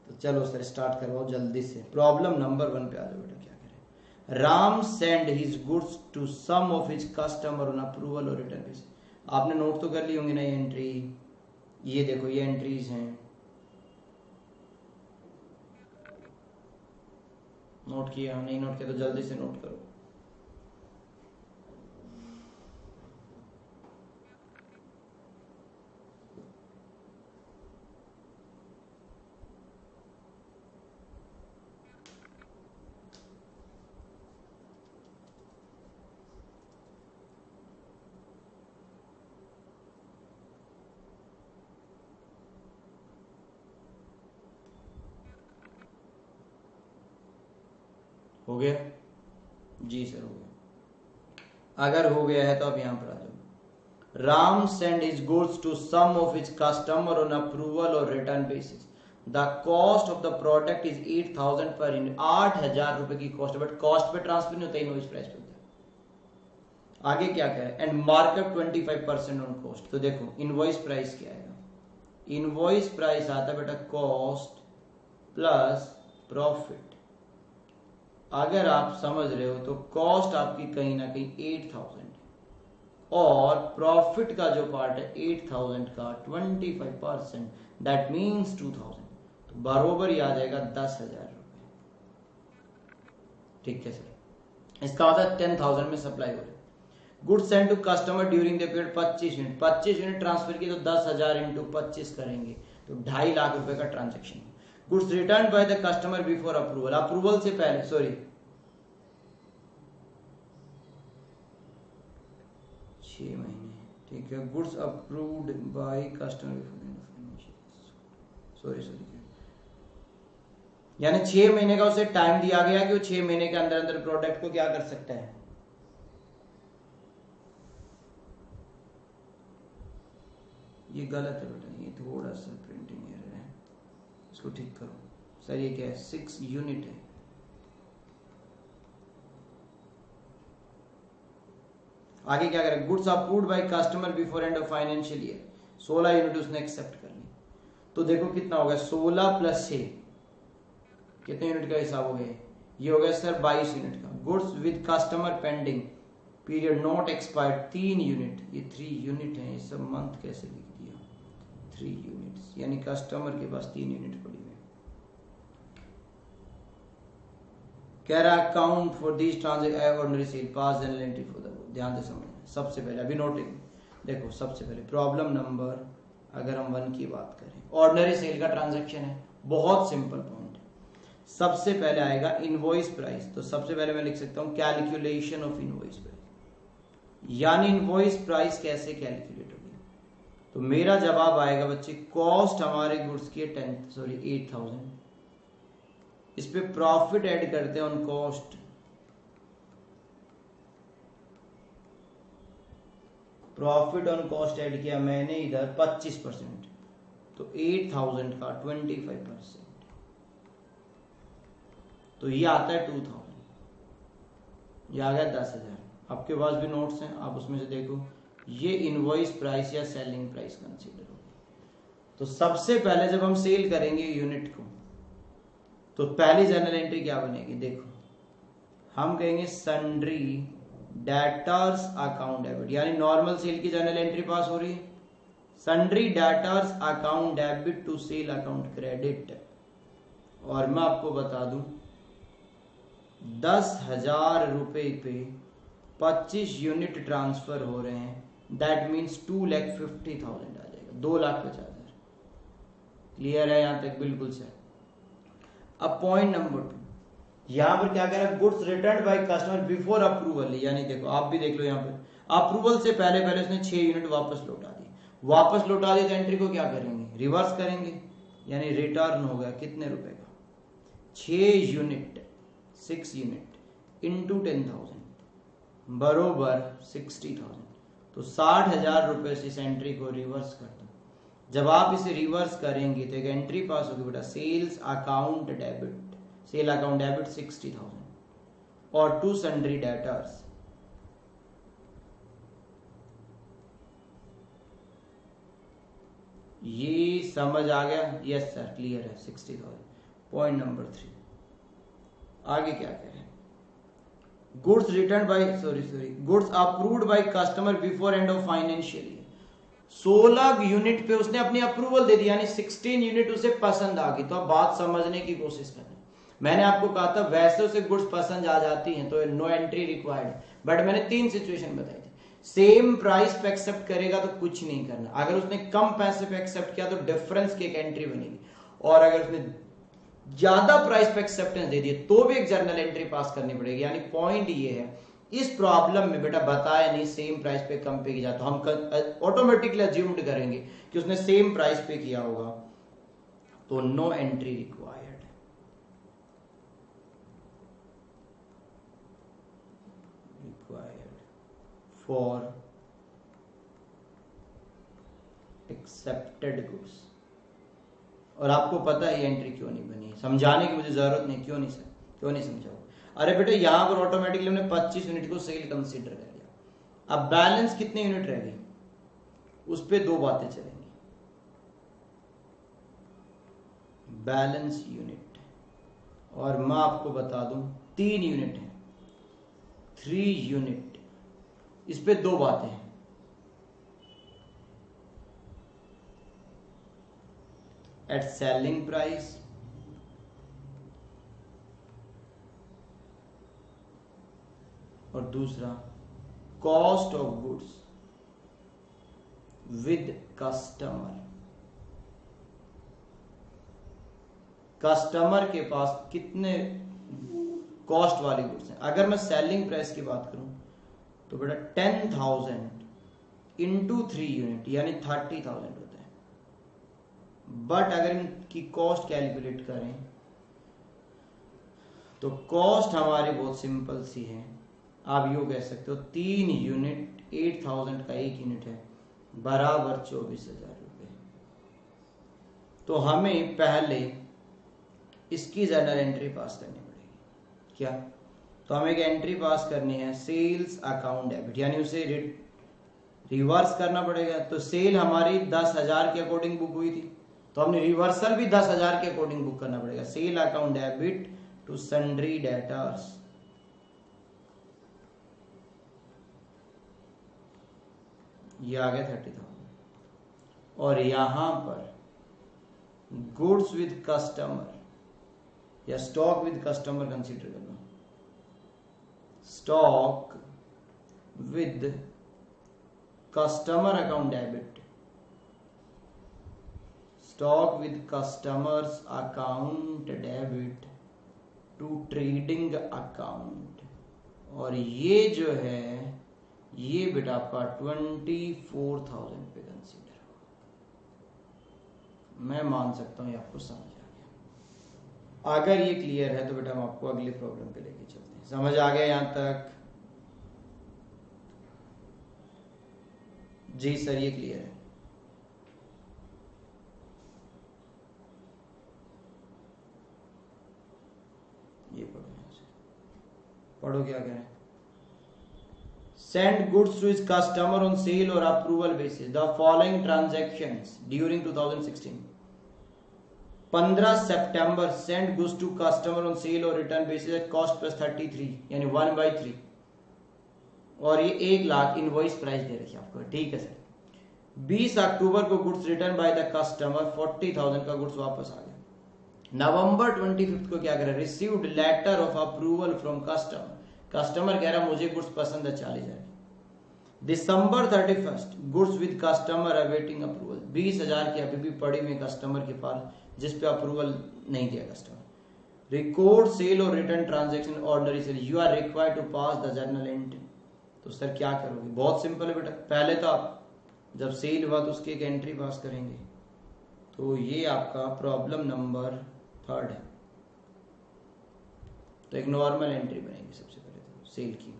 तो चलो सर स्टार्ट करवाओ जल्दी से। प्रॉब्लम नंबर 1 पे आ जाओ बेटा। क्या करें? Ram send his goods to some of his customer on approval और रिटर्न बेसिस। आपने नोट तो कर ली होंगी ना ये एंट्री, ये देखो ये एंट्रीज हैं, नोट किया? नहीं नोट किया तो जल्दी से नोट करो। हो गया? जी सर हो गया। अगर हो गया है तो आप यहां पर आ जाओ। Ram send his goods to some of his customer on approval और return basis. The cost of the product is 8,000 per unit, 8,000 रुपए की कॉस्ट है, बट कॉस्ट पे ट्रांसफर नहीं होता, इनवॉइस प्राइस पे होता है। आगे क्या करें, एंड मार्कअप 25% ऑन कॉस्ट। तो देखो इनवॉइस प्राइस क्या आएगा, इनवॉइस प्राइस आता है बेटा कॉस्ट प्लस प्रॉफिट। अगर आप समझ रहे हो तो कॉस्ट आपकी कहीं ना कहीं 8,000 और प्रॉफिट का जो पार्ट है 8,000 का 25%, दैट मीन्स 2,000, तो बरोबर ही आ जाएगा 10,000 रुपए। ठीक है सर, इसका मतलब 10,000 में सप्लाई हो रही है। Goods send to customer during the period 25 unit, 25 unit transfer की तो 10,000 इंटू 25 करेंगे तो 2.5 लाख रुपए का transaction. Goods return bye the customer before approval, approval से पहले, सॉरी 6 महीने, ठीक है। Goods approved by customer before, sorry यानी 6 महीने का उसे टाइम दिया गया कि वो 6 महीने के अंदर अंदर प्रोडक्ट को क्या कर सकता है। ये गलत है बेटा, ये थोड़ा सा प्रिंटिंग एरर है, इसको ठीक करो। सर ये क्या है, 6 यूनिट है। आगे क्या करें, goods approved by customer before end of financial year, 16 unit उसने एक्सेप्ट कर ली। तो देखो कितना हो गया, 16 प्लस 6 कितने यूनिट का हिसाब हो गया, ये हो गया सर 22 यूनिट का। Goods with customer pending period not expired 3 unit, ये 3 यूनिट है, ये सब मंथ कैसे लिख दिया, 3 यूनिट्स, यानी कस्टमर के पास 3 यूनिट पड़ी हुई। कह रहा account for this transaction ordinary sale pass general entry for the, ध्यान से समझना। सबसे पहले अभी नोटिंग देखो, सबसे पहले प्रॉब्लम नंबर अगर हम 1 की बात करें, ऑर्डिनरी सेल का ट्रांजैक्शन है, बहुत सिंपल पॉइंट है। सबसे पहले आएगा इनवॉइस प्राइस, तो सबसे पहले मैं लिख सकता हूं कैलकुलेशन ऑफ इनवॉइस प्राइस, यानी इनवॉइस प्राइस कैसे कैलकुलेट होगी। तो मेरा जवाब आएगा बच्चे, कॉस्ट हमारे गुड्स की 8,000, इस पे प्रॉफिट ऐड करते हैं on cost, profit on cost add किया मैंने इधर 25%, तो 8,000 का 25%, तो ये आता है 2,000, ये आ गया 10,000। आपके पास भी नोट्स हैं, आप उसमें से देखो, ये इनवॉइस प्राइस या सेलिंग प्राइस कंसीडर होगी। तो सबसे पहले जब हम सेल करेंगे यूनिट को, तो पहली जर्नल एंट्री क्या बनेगी, देखो हम कहेंगे सन्ड्री डेटर्स अकाउंट डेबिट, यानी नॉर्मल सेल की जर्नल एंट्री पास हो रही है, sundry debtors account debit to sale account credit. और मैं आपको बता दूं 10,000 रुपए पे 25 यूनिट ट्रांसफर हो रहे हैं, दैट मीन्स 2,50,000 आ जाएगा, 2,50,000। क्लियर है यहां तक, बिल्कुल सर। अब पॉइंट नंबर 2, यहां पर क्या कह रहा है, goods return bye customer before approval, यानी देखो आप भी देख लो यहां पर अप्रूवल से पहले पहले उसने 6 यूनिट वापस लौटा दी, वापस लौटा दी तो एंट्री को क्या करेंगे, रिवर्स करेंगे, यानी रिटर्न हो गया कितने रुपए का, 6 यूनिट, 6 यूनिट इंटू 10,000 बरोबर 60,000, तो 60,000 रुपए से इस एंट्री को रिवर्स कर दो। जब आप इसे रिवर्स करेंगे तो एक एंट्री पास होगी बेटा, sales account debit, sale account debit 60,000 और टू सन्ड्री डेटर्स, ये समझ आ गया, यस सर क्लियर है, 60,000। पॉइंट नंबर 3, आगे क्या कह रहे हैं, goods return by goods approved by customer before end of financial year, 16 unit पे उसने अपनी अप्रूवल दे दी, यानी 16 यूनिट उसे पसंद आ गई। तो अब बात समझने की कोशिश करना, मैंने आपको कहा था वैसे उसे गुड्स पसंद आ जाती हैं तो नो एंट्री रिक्वायर्ड, बट मैंने 3 सिचुएशन बताई थी। सेम प्राइस पे एक्सेप्ट करेगा तो कुछ नहीं करना, अगर उसने कम पैसे पे एक्सेप्ट किया तो डिफरेंस की एक एंट्री बनेगी, और अगर उसने ज्यादा प्राइस पे एक्सेप्टेंस दे दिए तो भी एक जर्नल एंट्री पास करनी पड़ेगी। यानी पॉइंट ये है, इस प्रॉब्लम में बेटा बताया नहीं सेम प्राइस पे कम पे किया, तो हम ऑटोमेटिकली अज्यूम्ड करेंगे कि उसने सेम प्राइस पे किया होगा, तो no entry required. For accepted goods, और आपको पता है ये एंट्री क्यों नहीं बनी है, समझाने की मुझे जरूरत नहीं, क्यों नहीं समझाओ। अरे बेटे यहाँ पर ऑटोमेटिकली हमने 25 यूनिट को सेल कंसीडर कर लिया। अब बैलेंस कितने यूनिट रह गई, उस पे दो बातें चलेंगी। बैलेंस यूनिट, और मैं आपको बता दूं 3 यूनिट है, 3 यूनिट, इस पे दो बातें हैं। एट सेलिंग प्राइस और दूसरा cost of goods with customer. Customer के पास कितने कॉस्ट वाली गुड्स हैं। अगर मैं सेलिंग प्राइस की बात करूं तो बेटा 10,000 इंटू 3 यूनिट यानी 30,000 होता है। बट अगर इनकी कॉस्ट कैलकुलेट करें तो कॉस्ट हमारी बहुत सिंपल सी है। आप यूं कह सकते हो 3 यूनिट 8,000 का एक यूनिट है बराबर 24,000 रुपये। तो हमें पहले इसकी जर्नल एंट्री पास करनी पड़ेगी। क्या? तो हमें एक एंट्री पास करनी है सेल्स अकाउंट डेबिट, यानी उसे रिवर्स करना पड़ेगा। तो सेल हमारी 10,000 के अकॉर्डिंग बुक हुई थी, तो हमने रिवर्सल भी 10,000 के अकॉर्डिंग बुक करना पड़ेगा। Sale account debit to sundry debtors, ये आ गया 30,000। और यहां पर गुड्स विद कस्टमर या स्टॉक विद कस्टमर कंसीडर कर लो। Stock with customer account debit, stock with customers account debit to trading account. और ये जो है ये बेटा आपका 24,000 पे कंसीडर होगा। मैं मान सकता हूं ये आपको समझ आ गया। अगर ये क्लियर है तो बेटा हम आपको अगले प्रॉब्लम पे लेके चलते हैं। समझ आ गया यहां तक? जी सर ये क्लियर है। ये पढ़ो क्या कह रहे हैं। Send goods to his customer on sale or approval basis. The following transactions during 2016. 15 September send goods to customer on sale or return basis at cost plus 33 यानी 1/3। और ये 1 लाख इनवॉइस प्राइस दे रखी है आपको, ठीक है सर। 20 अक्टूबर को goods return bye the customer, 40,000 का गुड्स वापस आ गया। नवंबर 25 को क्या करें, received letter of approval from customer. Customer कह रहा मुझे गुड्स पसंद है, 40,000। दिसंबर 31 goods with customer awaiting approval, 20,000 की अभी भी पड़ी हुई कस्टमर के पास जिस पे अप्रूवल नहीं दिया कस्टमर। रिकॉर्ड सेल और return transaction ordinary sale, you are required to pass the journal entry. तो सर क्या करोगे? बहुत सिंपल है बेटा। पहले तो आप जब सेल हुआ तो उसकी एक एंट्री पास करेंगे। तो ये आपका प्रॉब्लम नंबर 3 है। तो एक नॉर्मल एंट्री बनेगी सबसे पहले तो सेल की।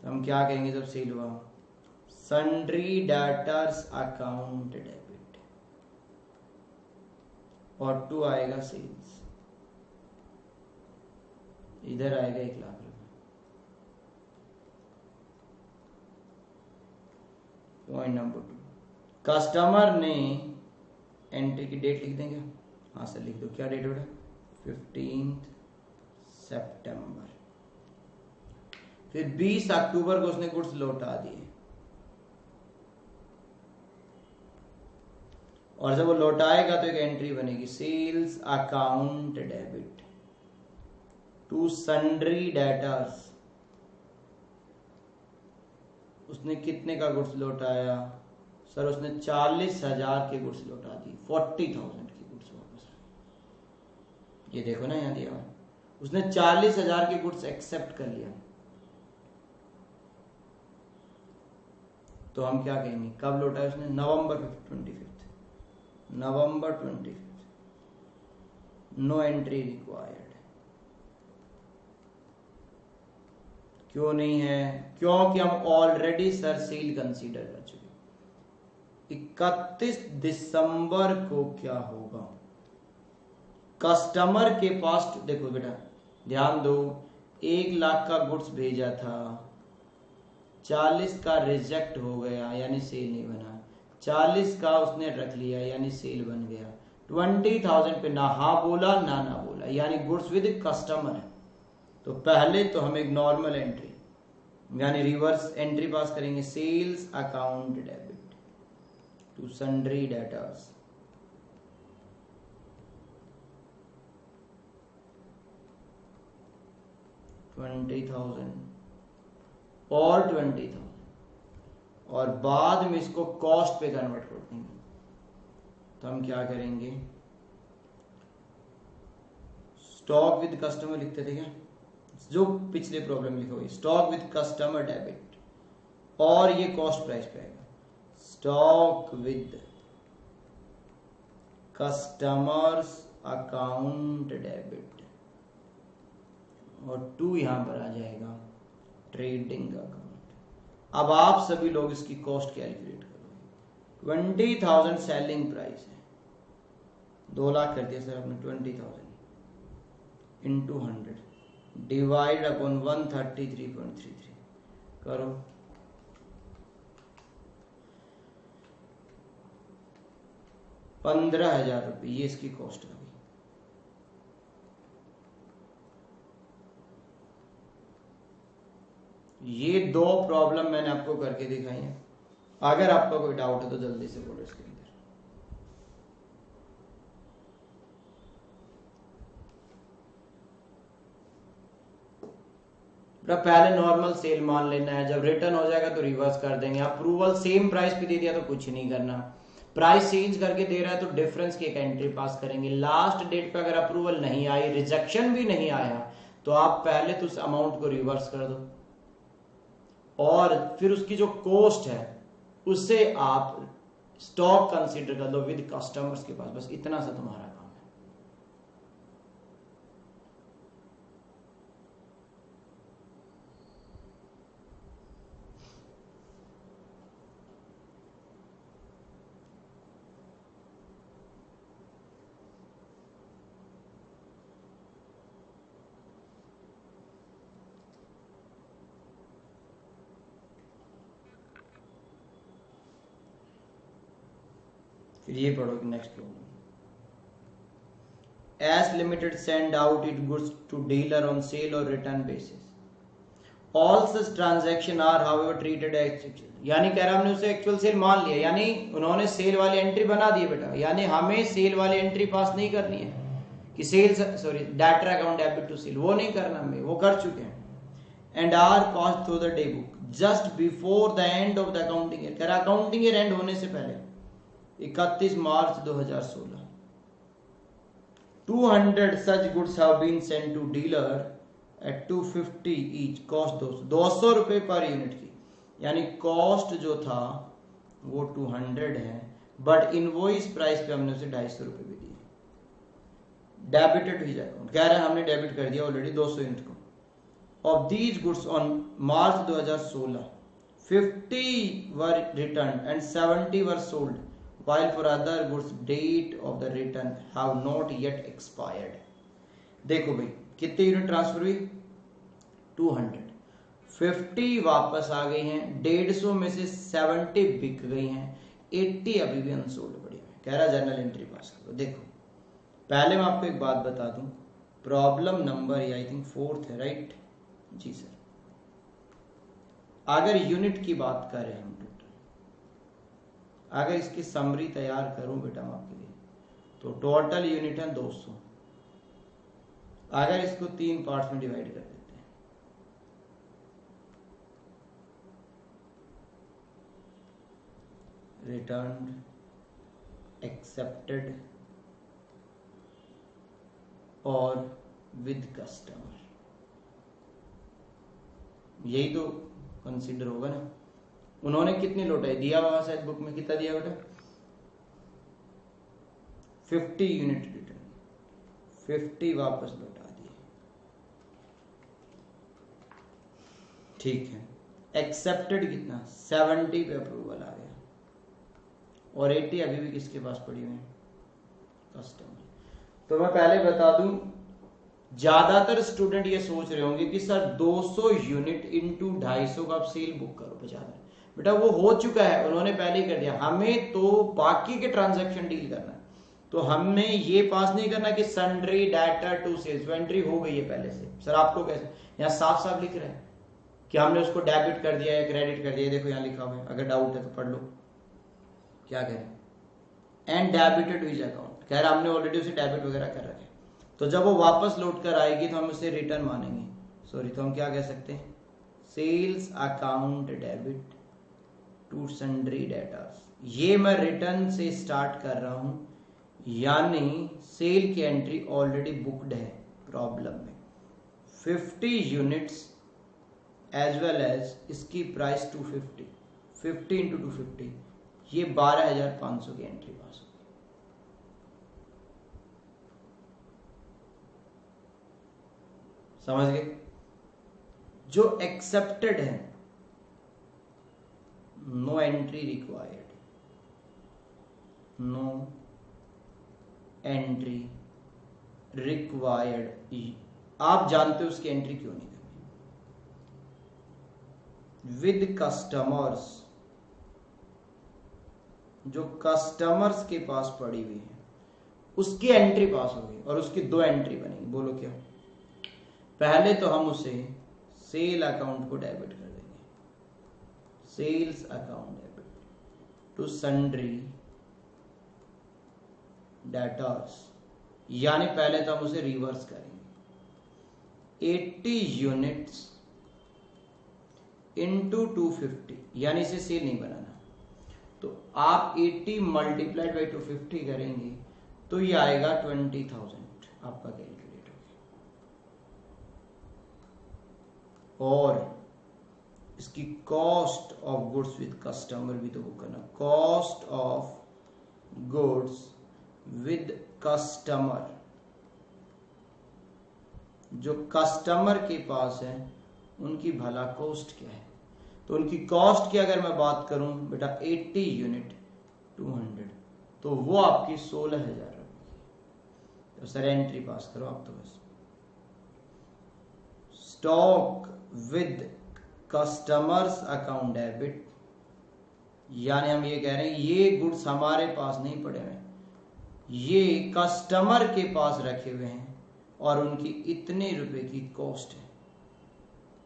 तो हम क्या कहेंगे जब सेल हुआ, सन्ड्री डेटर्स अकाउंट डेबिट, और 2 आएगा सेल्स, इधर आएगा 1 लाख रुपए। पॉइंट नंबर 2, कस्टमर ने एंट्री की डेट लिख देंगे। हाँ सर लिख दो। क्या डेट बेटा? 15 सितंबर। फिर 20 अक्टूबर को उसने गुड्स लौटा दिए, और जब वो लौटाएगा तो एक एंट्री बनेगी sales account debit to sundry debtors. उसने कितने का गुड्स लौटाया? सर उसने 40,000 के गुड्स लौटा दिए, 40,000 की गुड्स वापस। ये देखो ना यहां दिया, उसने 40,000 के गुड्स एक्सेप्ट कर लिया। तो हम क्या कहेंगे, कब लौटाया उसने? नवंबर 25, नवंबर 25। No entry required. क्यों नहीं है? क्योंकि हम ऑलरेडी सर सेल कंसीडर कर चुके। 31 दिसंबर को क्या होगा? कस्टमर के पास, देखो बेटा ध्यान दो, 1 लाख का गुड्स भेजा था, 40 का रिजेक्ट हो गया यानी सेल नहीं बना, 40 का उसने रख लिया यानी सेल बन गया, 20,000 पे ना हाँ बोला ना बोला यानी गुड्स विद कस्टमर है। तो पहले तो हम एक नॉर्मल एंट्री यानी रिवर्स एंट्री पास करेंगे, sales account debit to sundry debtors, $20,000 और 20,000 और बाद में इसको कॉस्ट पे कन्वर्ट कर देंगे। तो हम क्या करेंगे, स्टॉक विद कस्टमर लिखते थे क्या, जो पिछले प्रॉब्लम लिखा हुआ, स्टॉक विद कस्टमर डेबिट, और ये कॉस्ट प्राइस पे आएगा, stock with customers account debit, और 2 यहां पर आ जाएगा ट्रेडिंग अकाउंट। अब आप सभी लोग इसकी कॉस्ट कैलकुलेट करो। 20,000 सेलिंग प्राइस है, 2 लाख कर दिया सर आपने, 20,000 इंटू 100 डिवाइड अपॉन 133.33 करो, ₹15,000 ये इसकी कॉस्ट आ गई। ये 2 प्रॉब्लम मैंने आपको करके दिखाई है। अगर आपका कोई डाउट है तो जल्दी से बोलो इसके अंदर। पहले नॉर्मल सेल मान लेना है, जब रिटर्न हो जाएगा तो रिवर्स कर देंगे। अप्रूवल सेम प्राइस पे दे दिया तो कुछ नहीं करना, प्राइस चेंज करके दे रहा है तो डिफरेंस की एक एंट्री पास करेंगे। लास्ट डेट पे अगर अप्रूवल नहीं आई, रिजेक्शन भी नहीं आया, तो आप पहले तो उस अमाउंट को रिवर्स कर दो और फिर उसकी जो कॉस्ट है उससे आप स्टॉक कंसीडर कर लो विद कस्टमर्स के पास। बस इतना सा तुम्हारा काम है। फिर ये पढ़ो कि next problem, S limited send out it goods to dealer on sale और return basis, all such transaction are however treated as, यानी कह रहा हमने उसे एक्चुअल सेल मान लिया, यानी उन्होंने सेल वाली एंट्री बना दी बेटा, यानी हमें सेल वाली एंट्री पास नहीं करनी है कि sale sorry debtor account debit to sale, वो नहीं करना हमें, वो कर चुके हैं। And are pass through the day book just before the end of the accounting year, कह रहा अकाउंटिंग ईयर एंड होने से पहले 31 मार्च 2016 200 such goods have been sent to dealer at 250 each, cost 200 रुपए पर यूनिट की, यानी कॉस्ट जो था वो 200 है, बट इनवॉइस प्राइस पे हमने उसे 250 रुपए भी दिए। डेबिटेड ही जाएगा, कह रहे हैं हमने डेबिट कर दिया ऑलरेडी 200 यूनिट को। Of these goods on March 2016 50 were return and 70 were sold, while for other goods date of the return have not yet expired। देखो भाई कितने यूनिट ट्रांसफर हुई, 200, 50 वापस आ गई हैं, 150 में से 70 बिक गई हैं, 80 अभी भी अनसोल्ड पड़ी है। कह रहा जर्नल एंट्री पास करो। देखो पहले मैं आपको एक बात बता दूं, problem number I think 4th है, राइट जी सर। अगर यूनिट की बात करें हम, अगर इसकी समरी तैयार करूं बेटा मैं आपके लिए, तो टोटल यूनिट है 200। अगर इसको 3 पार्ट्स में डिवाइड कर देते हैं, रिटर्न, एक्सेप्टेड और विद कस्टमर, यही तो कंसीडर होगा ना। उन्होंने कितनी लौटाई, दिया हुआ शायद बुक में, कितना दिया बेटा, 50 यूनिट रिटर्न, 50 वापस लौटा दिए, ठीक है। एक्सेप्टेड कितना, 70 पे अप्रूवल आ गया, और 80 अभी भी किसके पास पड़ी हुई है, कस्टमर। तो मैं पहले बता दूं, ज्यादातर स्टूडेंट ये सोच रहे होंगे कि सर 200 यूनिट इंटू 250 का आप सेल बुक करो 50,000। बेटा वो हो चुका है, उन्होंने पहले ही कर दिया। हमें तो बाकी के ट्रांजैक्शन डील करना है, तो हमने ये पास नहीं करना कि sundry data to sales, entry हो गई है पहले से। सर आपको कैसे, यहाँ साफ साफ लिख रहा है कि हमने उसको डेबिट कर दिया या क्रेडिट कर दिया, देखो यहाँ लिखा हुआ है, अगर डाउट है तो पढ़ लो क्या कह रहे हैं। एंड डेबिटेड विज अकाउंट, कह रहा हमने ऑलरेडी उसे डेबिट वगैरह कर रखे, तो जब वो वापस लौट कर आएगी तो हम उसे रिटर्न मानेंगे। सॉरी, तो हम क्या कह सकते हैं, sales account debit to sundry debtors. ये मैं रिटर्न से स्टार्ट कर रहा हूं, यानी सेल की एंट्री ऑलरेडी बुक्ड है प्रॉब्लम में, 50 यूनिट्स एज वेल एज इसकी प्राइस 250, 50 इंटू 250, ये 12,500 की एंट्री पास होगी। समझ गए? जो एक्सेप्टेड है, no entry required, no entry required, आप जानते हो उसकी एंट्री क्यों नहीं करनी। विद कस्टमर्स, जो कस्टमर्स के पास पड़ी हुई है उसकी एंट्री पास होगी, और उसकी 2 एंट्री बनेगी। बोलो क्या? पहले तो हम उसे सेल अकाउंट को डेबिट कर देंगे, sales account debit to sundry debtors, यानी पहले तो हम उसे रिवर्स करेंगे, 80 यूनिट्स इंटू 250, यानी इसे सेल नहीं बनाना, तो आप 80 मल्टीप्लाइड बाई 250 करेंगे तो ये आएगा 20,000 आपका कैलकुलेट हो गया। और इसकी cost of goods with customer भी तो बुक करना, cost of goods with customer, जो कस्टमर के पास है उनकी भला कॉस्ट क्या है, तो उनकी कॉस्ट की अगर मैं बात करूं बेटा 80 यूनिट 200, तो वो आपकी 16,000 रुपये। तो सर एंट्री पास करो आप तो बस। Stock with customers account debit, यानी हम ये कह रहे हैं ये गुड्स हमारे पास नहीं पड़े हुए, ये कस्टमर के पास रखे हुए हैं और उनकी इतने रुपए की कॉस्ट है,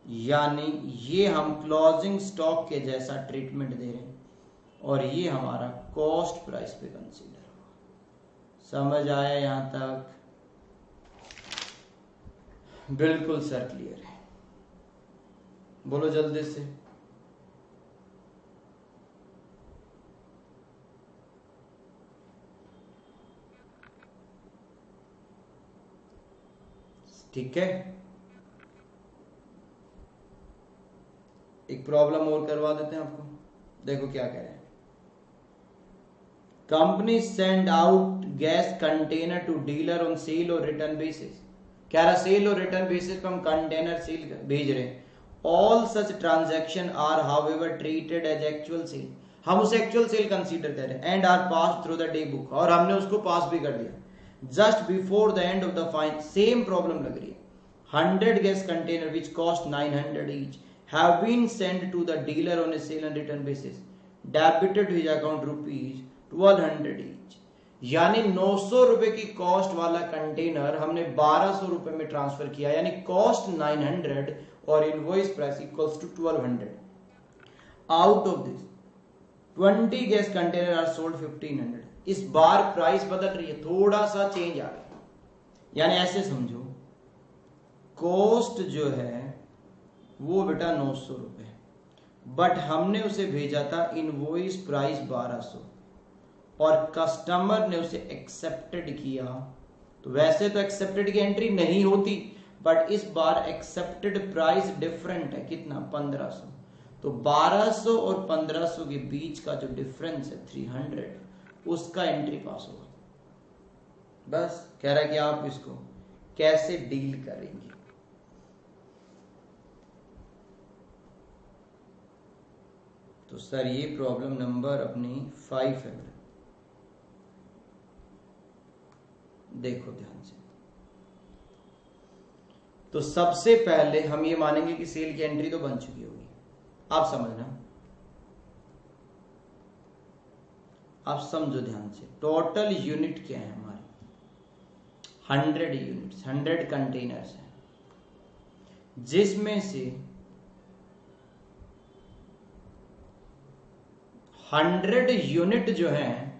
यानी ये हम क्लोजिंग स्टॉक के जैसा ट्रीटमेंट दे रहे हैं और ये हमारा कॉस्ट प्राइस पे कंसीडर होगा। समझ आया यहां तक? बिल्कुल सर क्लियर है, बोलो जल्दी से। ठीक है, एक प्रॉब्लम और करवा देते हैं आपको, देखो क्या कह रहे हैं। Company send out gas container to dealer on sale और रिटर्न बेसिस, कह रहा सेल और रिटर्न बेसिस पे हम कंटेनर सेल भेज रहे हैं। All such transaction are however treated as actual sale, हम उसे एक्चुअल सेल कंसीडर कर रहे हैं, and are pass through the day book, और हमने उसको पास भी कर दिया। Just before the end of the fine same problem लग रही है, 100 gas container which cost 900 each have been sent to the dealer on a sale and return basis, debited to his account rupees 1200 each, यानी 900 रुपए की कॉस्ट वाला कंटेनर हमने 1200 रुपए में ट्रांसफर किया, यानी कॉस्ट 900 और invoice price equals to 1200। Out of this 20 gas container are sold 1500, इस बार प्राइस बदल रही है, थोड़ा सा चेंज आ गया, यानी ऐसे समझो कॉस्ट जो है वो बेटा 900 रुपए, बट हमने उसे भेजा था इनवॉइस प्राइस 1200 और कस्टमर ने उसे एक्सेप्टेड किया, तो वैसे तो एक्सेप्टेड की एंट्री नहीं होती, बट इस बार एक्सेप्टेड प्राइस डिफरेंट है, कितना 1500, तो 1200 और 1500 के बीच का जो डिफरेंस है 300, उसका एंट्री पास होगा। बस कह रहा है कि आप इसको कैसे डील करेंगे। तो सर ये प्रॉब्लम नंबर अपनी 5 है। देखो ध्यान से, तो सबसे पहले हम ये मानेंगे कि सेल की एंट्री तो बन चुकी होगी। आप समझना, आप समझो ध्यान से, टोटल यूनिट क्या है हमारे, 100 यूनिट्स, 100 कंटेनर्स हैं, जिसमें से 100 यूनिट जो है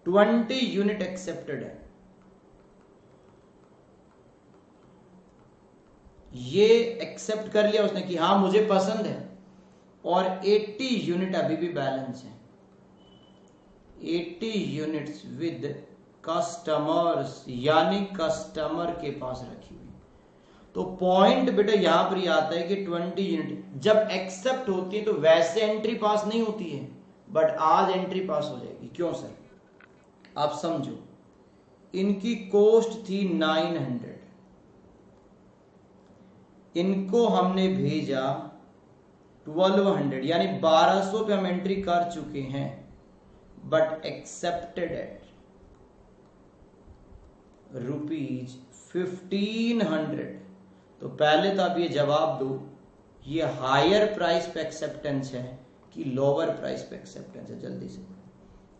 20 यूनिट एक्सेप्टेड है। ये एक्सेप्ट कर लिया उसने कि हाँ मुझे पसंद है, और 80 यूनिट अभी भी बैलेंस है, 80 यूनिट्स विद कस्टमर्स, यानी कस्टमर के पास रखी हुई। तो पॉइंट बेटा यहां पर आता है कि 20 यूनिट जब एक्सेप्ट होती है तो वैसे एंट्री पास नहीं होती है, बट आज एंट्री पास हो जाएगी। क्यों सर? आप समझो, इनकी कॉस्ट थी 900, इनको हमने भेजा 1200, यानी 1200 पे हम एंट्री कर चुके हैं, बट एक्सेप्टेड एट ₹1500। तो पहले तो आप ये जवाब दो, ये हायर प्राइस पे एक्सेप्टेंस है कि लोअर प्राइस पे एक्सेप्टेंस है? जल्दी से,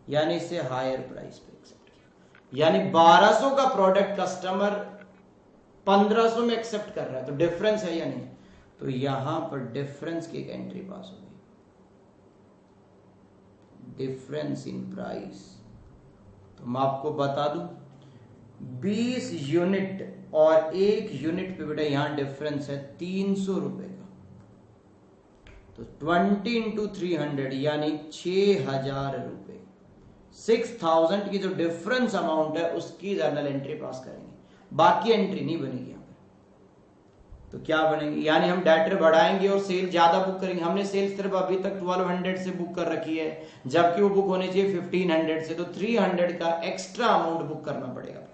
यानी इसे हायर प्राइस पे एक्सेप्ट किया, यानी 1200 का प्रोडक्ट कस्टमर 1500 में एक्सेप्ट कर रहा है, तो डिफरेंस है या नहीं? तो यहां पर डिफरेंस की एक एंट्री पास होगी, डिफरेंस इन प्राइस। तो मैं आपको बता दूं, 20 यूनिट और 1 यूनिट पे बेटा यहां डिफरेंस है 300 रुपए का। तो 20 इंटू 300 यानी 6000 रुपए, 6000 की जो डिफरेंस अमाउंट है उसकी जर्नल एंट्री पास करेंगे, बाकी एंट्री नहीं बनेगी यहां पर। तो क्या बनेगी? यानी हम डेटर बढ़ाएंगे और सेल ज्यादा बुक करेंगे। हमने सेल सिर्फ अभी तक 1200 से बुक कर रखी है, जबकि वो बुक होनी चाहिए 1500 से, तो 300 का एक्स्ट्रा अमाउंट बुक करना पड़ेगा आपको।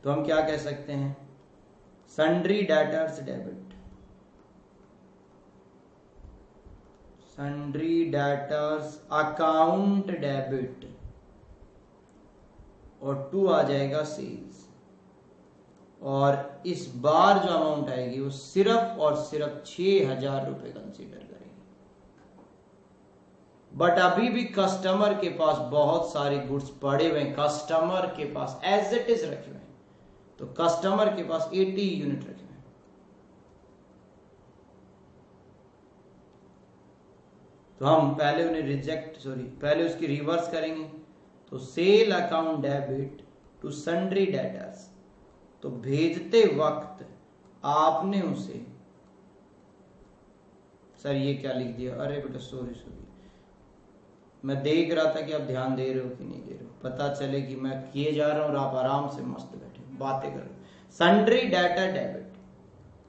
तो हम क्या कह सकते हैं? Sundry debtors debit, sundry debtors account debit, और 2 आ जाएगा सेल्स। और इस बार जो अमाउंट आएगी वो सिर्फ और सिर्फ 6000 रुपए कंसीडर करेंगे। बट अभी भी कस्टमर के पास बहुत सारे गुड्स पड़े हुए हैं, कस्टमर के पास एज इट इज रखे हुए हैं। तो कस्टमर के पास 80 यूनिट रखे हुए हैं। तो हम पहले उन्हें पहले उसकी रिवर्स करेंगे। तो sale account debit to sundry debtors, तो भेजते वक्त आपने उसे, सर ये क्या लिख दिया, अरे बेटा सॉरी, मैं देख रहा था कि आप ध्यान दे रहे हो कि नहीं दे रहे हो, पता चले कि मैं किए जा रहा हूं और आप आराम से मस्त बैठे बातें कर रहे हो। सन्ड्री डेटा डेबिट,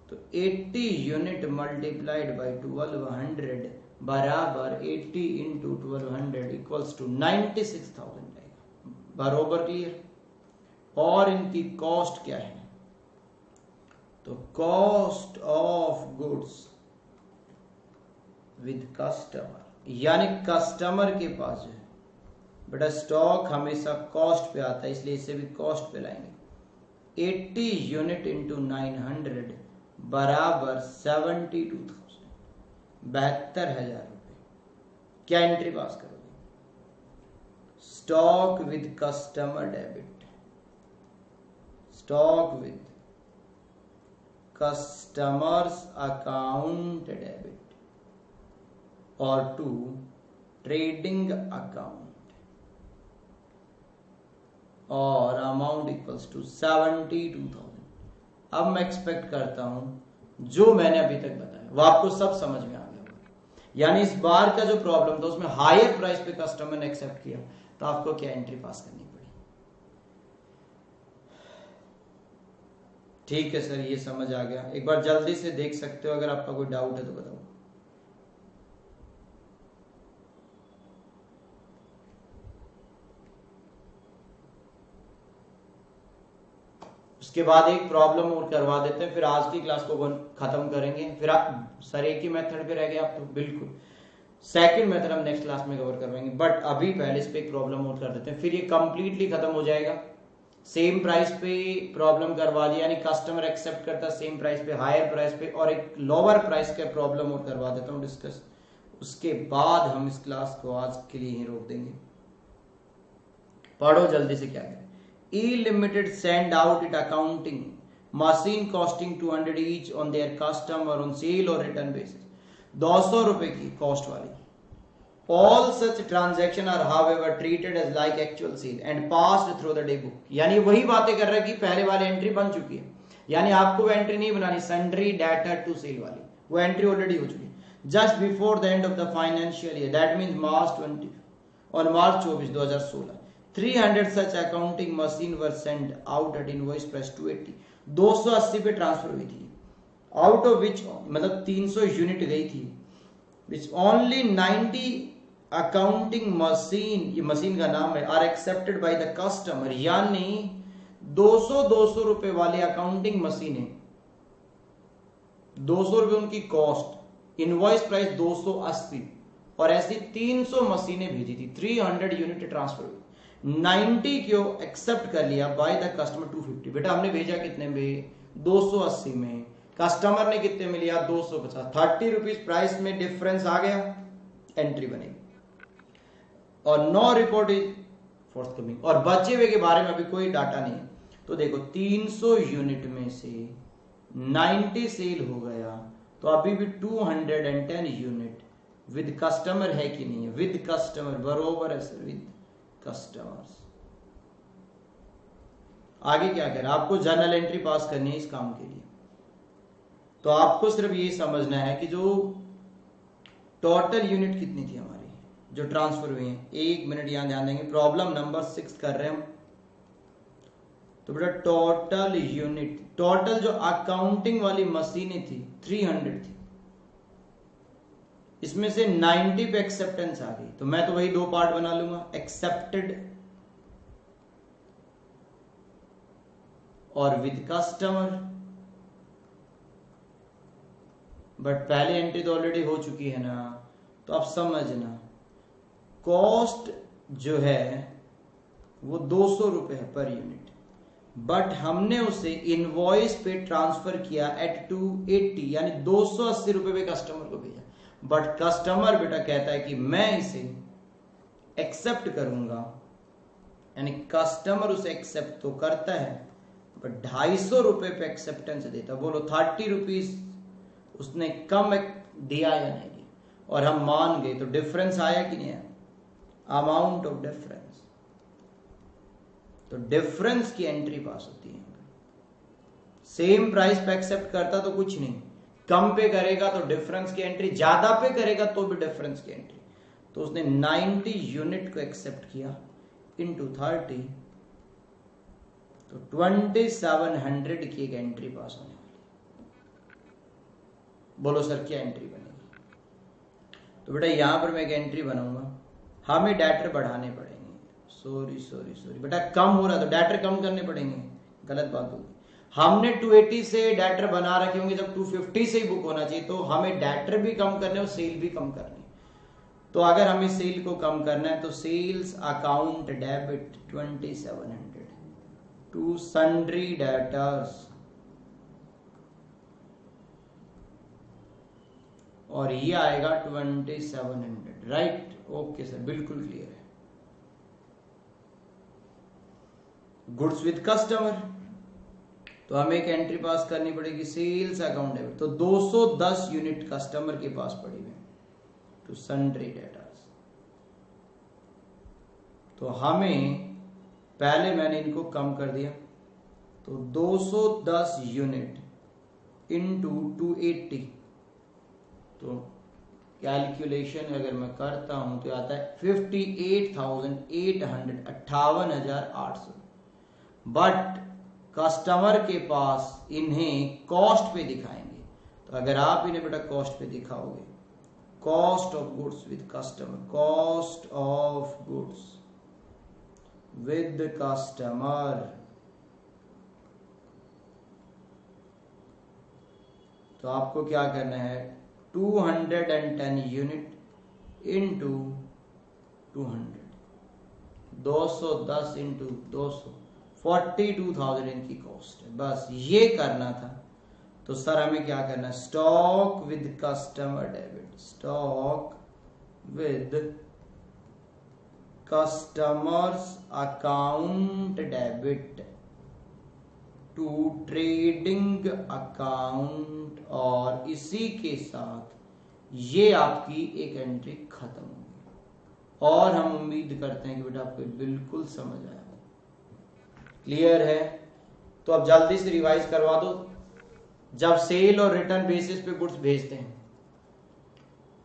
तो 80 यूनिट मल्टीप्लाइड बाई 1200 बराबर 80 इंटू 1200 इक्वल्स टू 96,000 आएगा। बरोबर क्लियर? और इनकी कॉस्ट क्या है? तो cost of goods with customer, यानी कस्टमर के पास जो है बेटा स्टॉक हमेशा कॉस्ट पे आता है, इसलिए इसे भी कॉस्ट पे लाएंगे। 80 यूनिट इंटू 900 बराबर 72,000, 72,000 रुपए। क्या एंट्री पास करोगे? Stock with customer debit, stock with customers account debit, और 2 ट्रेडिंग अकाउंट, और अमाउंट इक्वल्स टू 72,000। अब मैं एक्सपेक्ट करता हूं जो मैंने अभी तक बताया वो आपको सब समझ में आ गया होगा। यानी इस बार का जो प्रॉब्लम था उसमें हायर प्राइस पे कस्टमर ने एक्सेप्ट किया, तो आपको क्या एंट्री पास करनी पड़ी? ठीक है सर, ये समझ आ गया। एक बार जल्दी से देख सकते हो, अगर आपका कोई डाउट है तो बताओ। उसके बाद एक प्रॉब्लम और करवा देते हैं, फिर आज की क्लास को खत्म करेंगे। फिर आप सर एक ही मेथड पे रह गए आप, तो बिल्कुल सेकंड मेथड हम नेक्स्ट क्लास में कवर करवाएंगे, बट अभी पहले इस पे एक प्रॉब्लम और कर देते हैं, फिर ये कंप्लीटली खत्म हो जाएगा। सेम प्राइस पे प्रॉब्लम करवा दिया, यानी कस्टमर एक्सेप्ट करता सेम प्राइस पे, हायर प्राइस पे, और एक लोअर प्राइस का प्रॉब्लम और करवा देता हूँ डिस्कस। उसके बाद हम इस क्लास को आज के लिए ही रोक देंगे। पढ़ो जल्दी से क्या करें। E limited send out it accounting machine costing 200 each on their customer on sale और रिटर्न बेसिस। 200 रुपए की कॉस्ट वाली। All such transactions are however treated as like actual sale and passed through the day book। यानी वही बातें कर रहा है कि पहले वाली एंट्री बन चुकी है, यानी आपको वो एंट्री नहीं बनानी, सन्ड्री डेटर टू सेल वाली, वो एंट्री ऑलरेडी हो चुकी है। Just before the end of the financial year, that means March 24 2016 300 such accounting machine were send out at invoice price 280। 280 पे ट्रांसफर हुई थी, आउट ऑफ विच मतलब 300 यूनिट गई थी, विच ओनली 90 अकाउंटिंग मशीन, ये मशीन का नाम है, are accepted by the customer. यानी 200 रुपए वाली अकाउंटिंग मशीन है, 200 रुपए उनकी कॉस्ट, इनवॉइस प्राइस 280, और ऐसी 300 मशीनें भेजी थी, 300 यूनिट ट्रांसफर हुई, 90 क्यों एक्सेप्ट कर लिया बाय द कस्टमर 250। बेटा हमने भेजा कितने में, 280 में, कस्टमर ने कितने में लिया, 250, 30 रुपीज प्राइस में डिफरेंस आ गया, एंट्री बनेगी। और नो रिपोर्ट इज फोर्थकमिंग, और बचे हुए के बारे में अभी कोई डाटा नहीं है। तो देखो 300 यूनिट में से 90 सेल हो गया, तो अभी भी 210 यूनिट विद कस्टमर है कि नहीं है, विद कस्टमर बरोबर है सर, विद कस्टमर्स। आगे क्या करें, आपको जर्नल एंट्री पास करनी है इस काम के लिए। तो आपको सिर्फ ये समझना है कि जो टोटल यूनिट कितनी थी हमारी जो ट्रांसफर हुई है। 1 मिनट यहां ध्यान देंगे, प्रॉब्लम नंबर 6 कर रहे हैं हम। तो बेटा टोटल यूनिट, टोटल जो अकाउंटिंग वाली मशीनें थी 300 थी, इसमें से 90 पे एक्सेप्टेंस आ गई, तो मैं तो वही 2 पार्ट बना लूंगा, एक्सेप्टेड और विद कस्टमर। बट पहली एंट्री तो ऑलरेडी हो चुकी है ना, तो आप समझना कॉस्ट जो है वो 200 रुपए है पर यूनिट, बट हमने उसे इनवॉइस पे ट्रांसफर किया एट 280, यानी 280 रुपए पे कस्टमर को भेजा। बट कस्टमर बेटा कहता है कि मैं इसे एक्सेप्ट करूंगा, यानी कस्टमर उसे एक्सेप्ट तो करता है बट 250 रुपए पे एक्सेप्टेंस देता। बोलो 30 रुपीज उसने कम दिया या नहीं दिया, और हम मान गए, तो डिफरेंस आया कि नहीं आया, अमाउंट ऑफ डिफरेंस। तो डिफरेंस की एंट्री पास होती है। सेम प्राइस पे एक्सेप्ट करता तो कुछ नहीं, कम पे करेगा तो डिफरेंस की एंट्री, ज्यादा पे करेगा तो भी डिफरेंस की एंट्री। तो उसने 90 यूनिट को एक्सेप्ट किया इनटू 30, तो 2700 की एक एंट्री पास होने वाली। बोलो सर क्या एंट्री बनेगी। तो बेटा यहां पर मैं एक एंट्री बनाऊंगा, हमें डेटर बढ़ाने पड़ेंगे। सॉरी बेटा कम हो रहा है तो डेटर कम करने पड़ेंगे, गलत बात होगी। हमने 280 से डेटर बना रखे होंगे, जब 250 से ही बुक होना चाहिए, तो हमें डेटर भी कम करने और सेल भी कम करनी। तो अगर हमें सेल को कम करना है तो sales account debit 2700 to sundry debtors, और ये आएगा 2700, राइट। ओके सर बिल्कुल क्लियर है। गुड्स विद कस्टमर, तो हमें एक एंट्री पास करनी पड़ेगी, सेल्स अकाउंट डेबिट, तो 210 यूनिट कस्टमर के पास पड़ी हुई टू सन्ड्री डेटर्स। तो हमें पहले मैंने इनको कम कर दिया, तो 210 यूनिट इनटू 280, तो कैलकुलेशन अगर मैं करता हूं तो आता है 58,800, 58,800। बट कस्टमर के पास इन्हें कॉस्ट पे दिखाएंगे, तो अगर आप इन्हें बेटा कॉस्ट पे दिखाओगे, cost of goods with customer, cost of goods with customer, तो आपको क्या करना है, 210 यूनिट इंटू 200, 210 इंटू 200, 42,000 इनकी कॉस्ट है, बस ये करना था। तो सर हमें क्या करना है, stock with customer debit, stock with customers account debit to trading account, और इसी के साथ ये आपकी एक एंट्री खत्म होगी। और हम उम्मीद करते हैं कि बेटा आपको बिल्कुल समझ आया, क्लियर है। तो अब जल्दी से रिवाइज करवा दो। जब सेल और रिटर्न बेसिस पे गुड्स भेजते हैं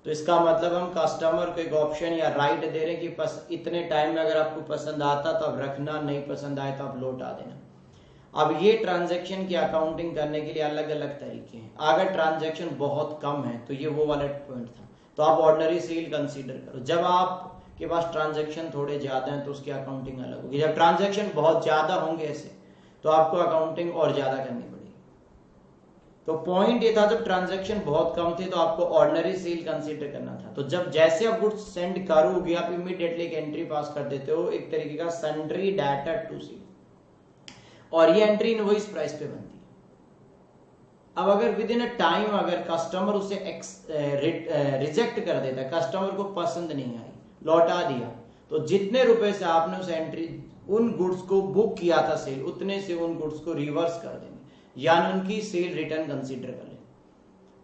तो इसका मतलब हम कस्टमर को एक ऑप्शन या राइट दे रहे हैं कि बस इतने टाइम में अगर आपको पसंद आता तो आप रखना, नहीं पसंद आए तो आप लौटा देना। अब ये ट्रांजैक्शन की अकाउंटिंग करने के लिए अलग अलग तरीके हैं। अगर ट्रांजैक्शन बहुत कम है तो ये वो वाला पॉइंट था, तो आप ऑर्डिनरी सेल कंसीडर करो। जब आपके पास ट्रांजैक्शन थोड़े ज्यादा हैं तो उसकी अकाउंटिंग अलग होगी। जब ट्रांजैक्शन बहुत ज्यादा होंगे ऐसे तो आपको अकाउंटिंग और ज्यादा करनी पड़ेगी। तो पॉइंट ये था जब ट्रांजैक्शन बहुत कम थे तो आपको ऑर्डिनरी सेल कंसीडर करना था। तो जब जैसे आप गुड्स सेंड करोगे आप इमीडिएटली एक एंट्री पास कर देते हो, एक तरीके का सन्ड्री डेटर टू सेल, और ये एंट्री इनवॉइस प्राइस पे बनती है। अब अगर विद इन अ टाइम अगर कस्टमर उसे रिजेक्ट कर देता है, कस्टमर को पसंद नहीं आई, लौटा दिया, तो जितने रुपए से आपने उस एंट्री उन गुड्स को बुक किया था सेल, उतने से उन गुड्स को रिवर्स कर देंगे, यानी उनकी सेल रिटर्न कंसीडर कर लें।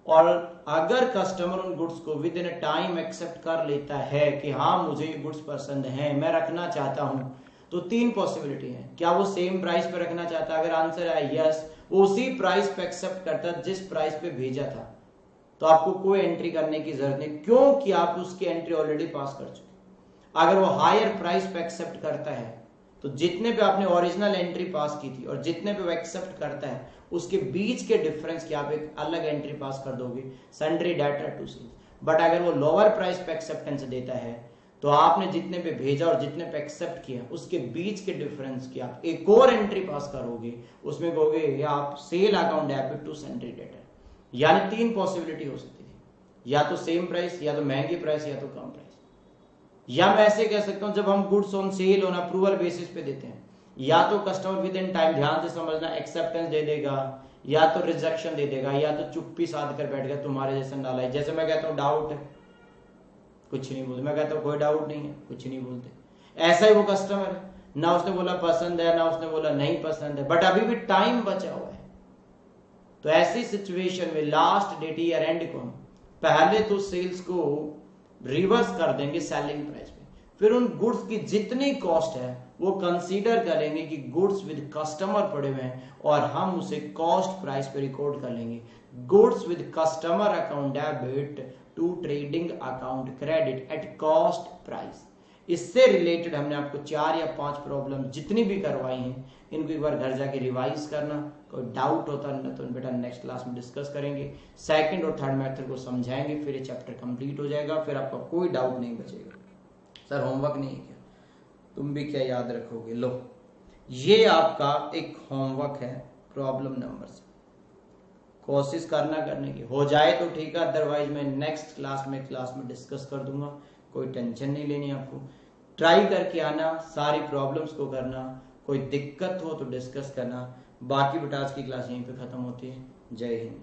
और अगर कस्टमर उन गुड्स को within a time accept कर लेता है कि हाँ मुझे ये गुड्स पसंद है, मैं रखना चाहता हूं, तो तीन पॉसिबिलिटी है। क्या वो सेम प्राइस पे रखना चाहता है? अगर आंसर है यस, वो उसी प्राइस पे एक्सेप्ट करता है जिस प्राइस पे भेजा था, तो आपको कोई एंट्री करने की जरूरत नहीं, क्योंकि आप उसकी एंट्री ऑलरेडी पास कर चुके। अगर वो हायर प्राइस पे एक्सेप्ट करता है तो जितने पे आपने ओरिजिनल एंट्री पास की थी और जितने पे वो एक्सेप्ट करता है उसके बीच के डिफरेंस की आप एक अलग एंट्री पास कर दोगे, sundry debtor to sale. But अगर वो लोअर प्राइस पे एक्सेप्टेंस देता है तो आपने जितने पे भेजा और जितने पे एक्सेप्ट किया उसके बीच के डिफरेंस की आप एक और एंट्री पास करोगे, उसमें कहोगे या आप sale account debit to sundry debtor. यानी तीन पॉसिबिलिटी हो सकती थी, या तो सेम प्राइस, या तो महंगी प्राइस, या तो कम प्राइस। या मैं ऐसे कह सकता हूं जब हम goods on sale on approval basis पे देते हैं, या तो कस्टमर विद इन टाइम, ध्यान से समझना, एक्सेप्टेंस दे देगा, या तो रिजेक्शन दे देगा, या तो चुप्पी साध कर बैठ गया तुम्हारे जैसा नाला है। जैसे मैं कहता हूं डाउट है, कुछ नहीं बोलते, मैं कहता हूं कोई डाउट नहीं है, कुछ नहीं बोलते। ऐसा ही वो कस्टमर है, ना उसने बोला पसंद है ना उसने बोला नहीं पसंद है, बट अभी भी टाइम बचा हुआ है। तो ऐसी सिचुएशन में लास्ट डेट ईयर एंड को पहले तो सेल्स को रिवर्स कर देंगे सेलिंग प्राइस पे, फिर उन गुड्स की जितनी कॉस्ट है वो कंसीडर करेंगे कि गुड्स विद कस्टमर पड़े हुए हैं और हम उसे कॉस्ट प्राइस पे रिकॉर्ड कर लेंगे। Goods with customer account debit to trading account credit at cost price. इससे रिलेटेड हमने आपको 4 या 5 प्रॉब्लम जितनी भी करवाई हैं इनको एक बार घर जाके रिवाइज करना। कोई डाउट होता है तो बेटा नेक्स्ट क्लास में डिस्कस करेंगे, सेकंड और थर्ड मेथड को समझाएंगे, फिर ये चैप्टर कंप्लीट हो जाएगा, फिर आपका कोई डाउट नहीं बचेगा। सर होमवर्क नहीं है क्या? तुम भी क्या याद रखोगे? लो ये आपका एक होमवर्क है, प्रॉब्लम नंबर से कोशिश करना करने की, हो जाए तो ठीक है, अदरवाइज मैं नेक्स्ट क्लास में डिस्कस कर दूंगा। कोई टेंशन नहीं लेनी आपको, ट्राई करके आना, सारी प्रॉब्लम्स को करना, कोई दिक्कत हो तो डिस्कस करना। बाकी बेटा आज की क्लास यहीं पे खत्म होती है। जय हिंद।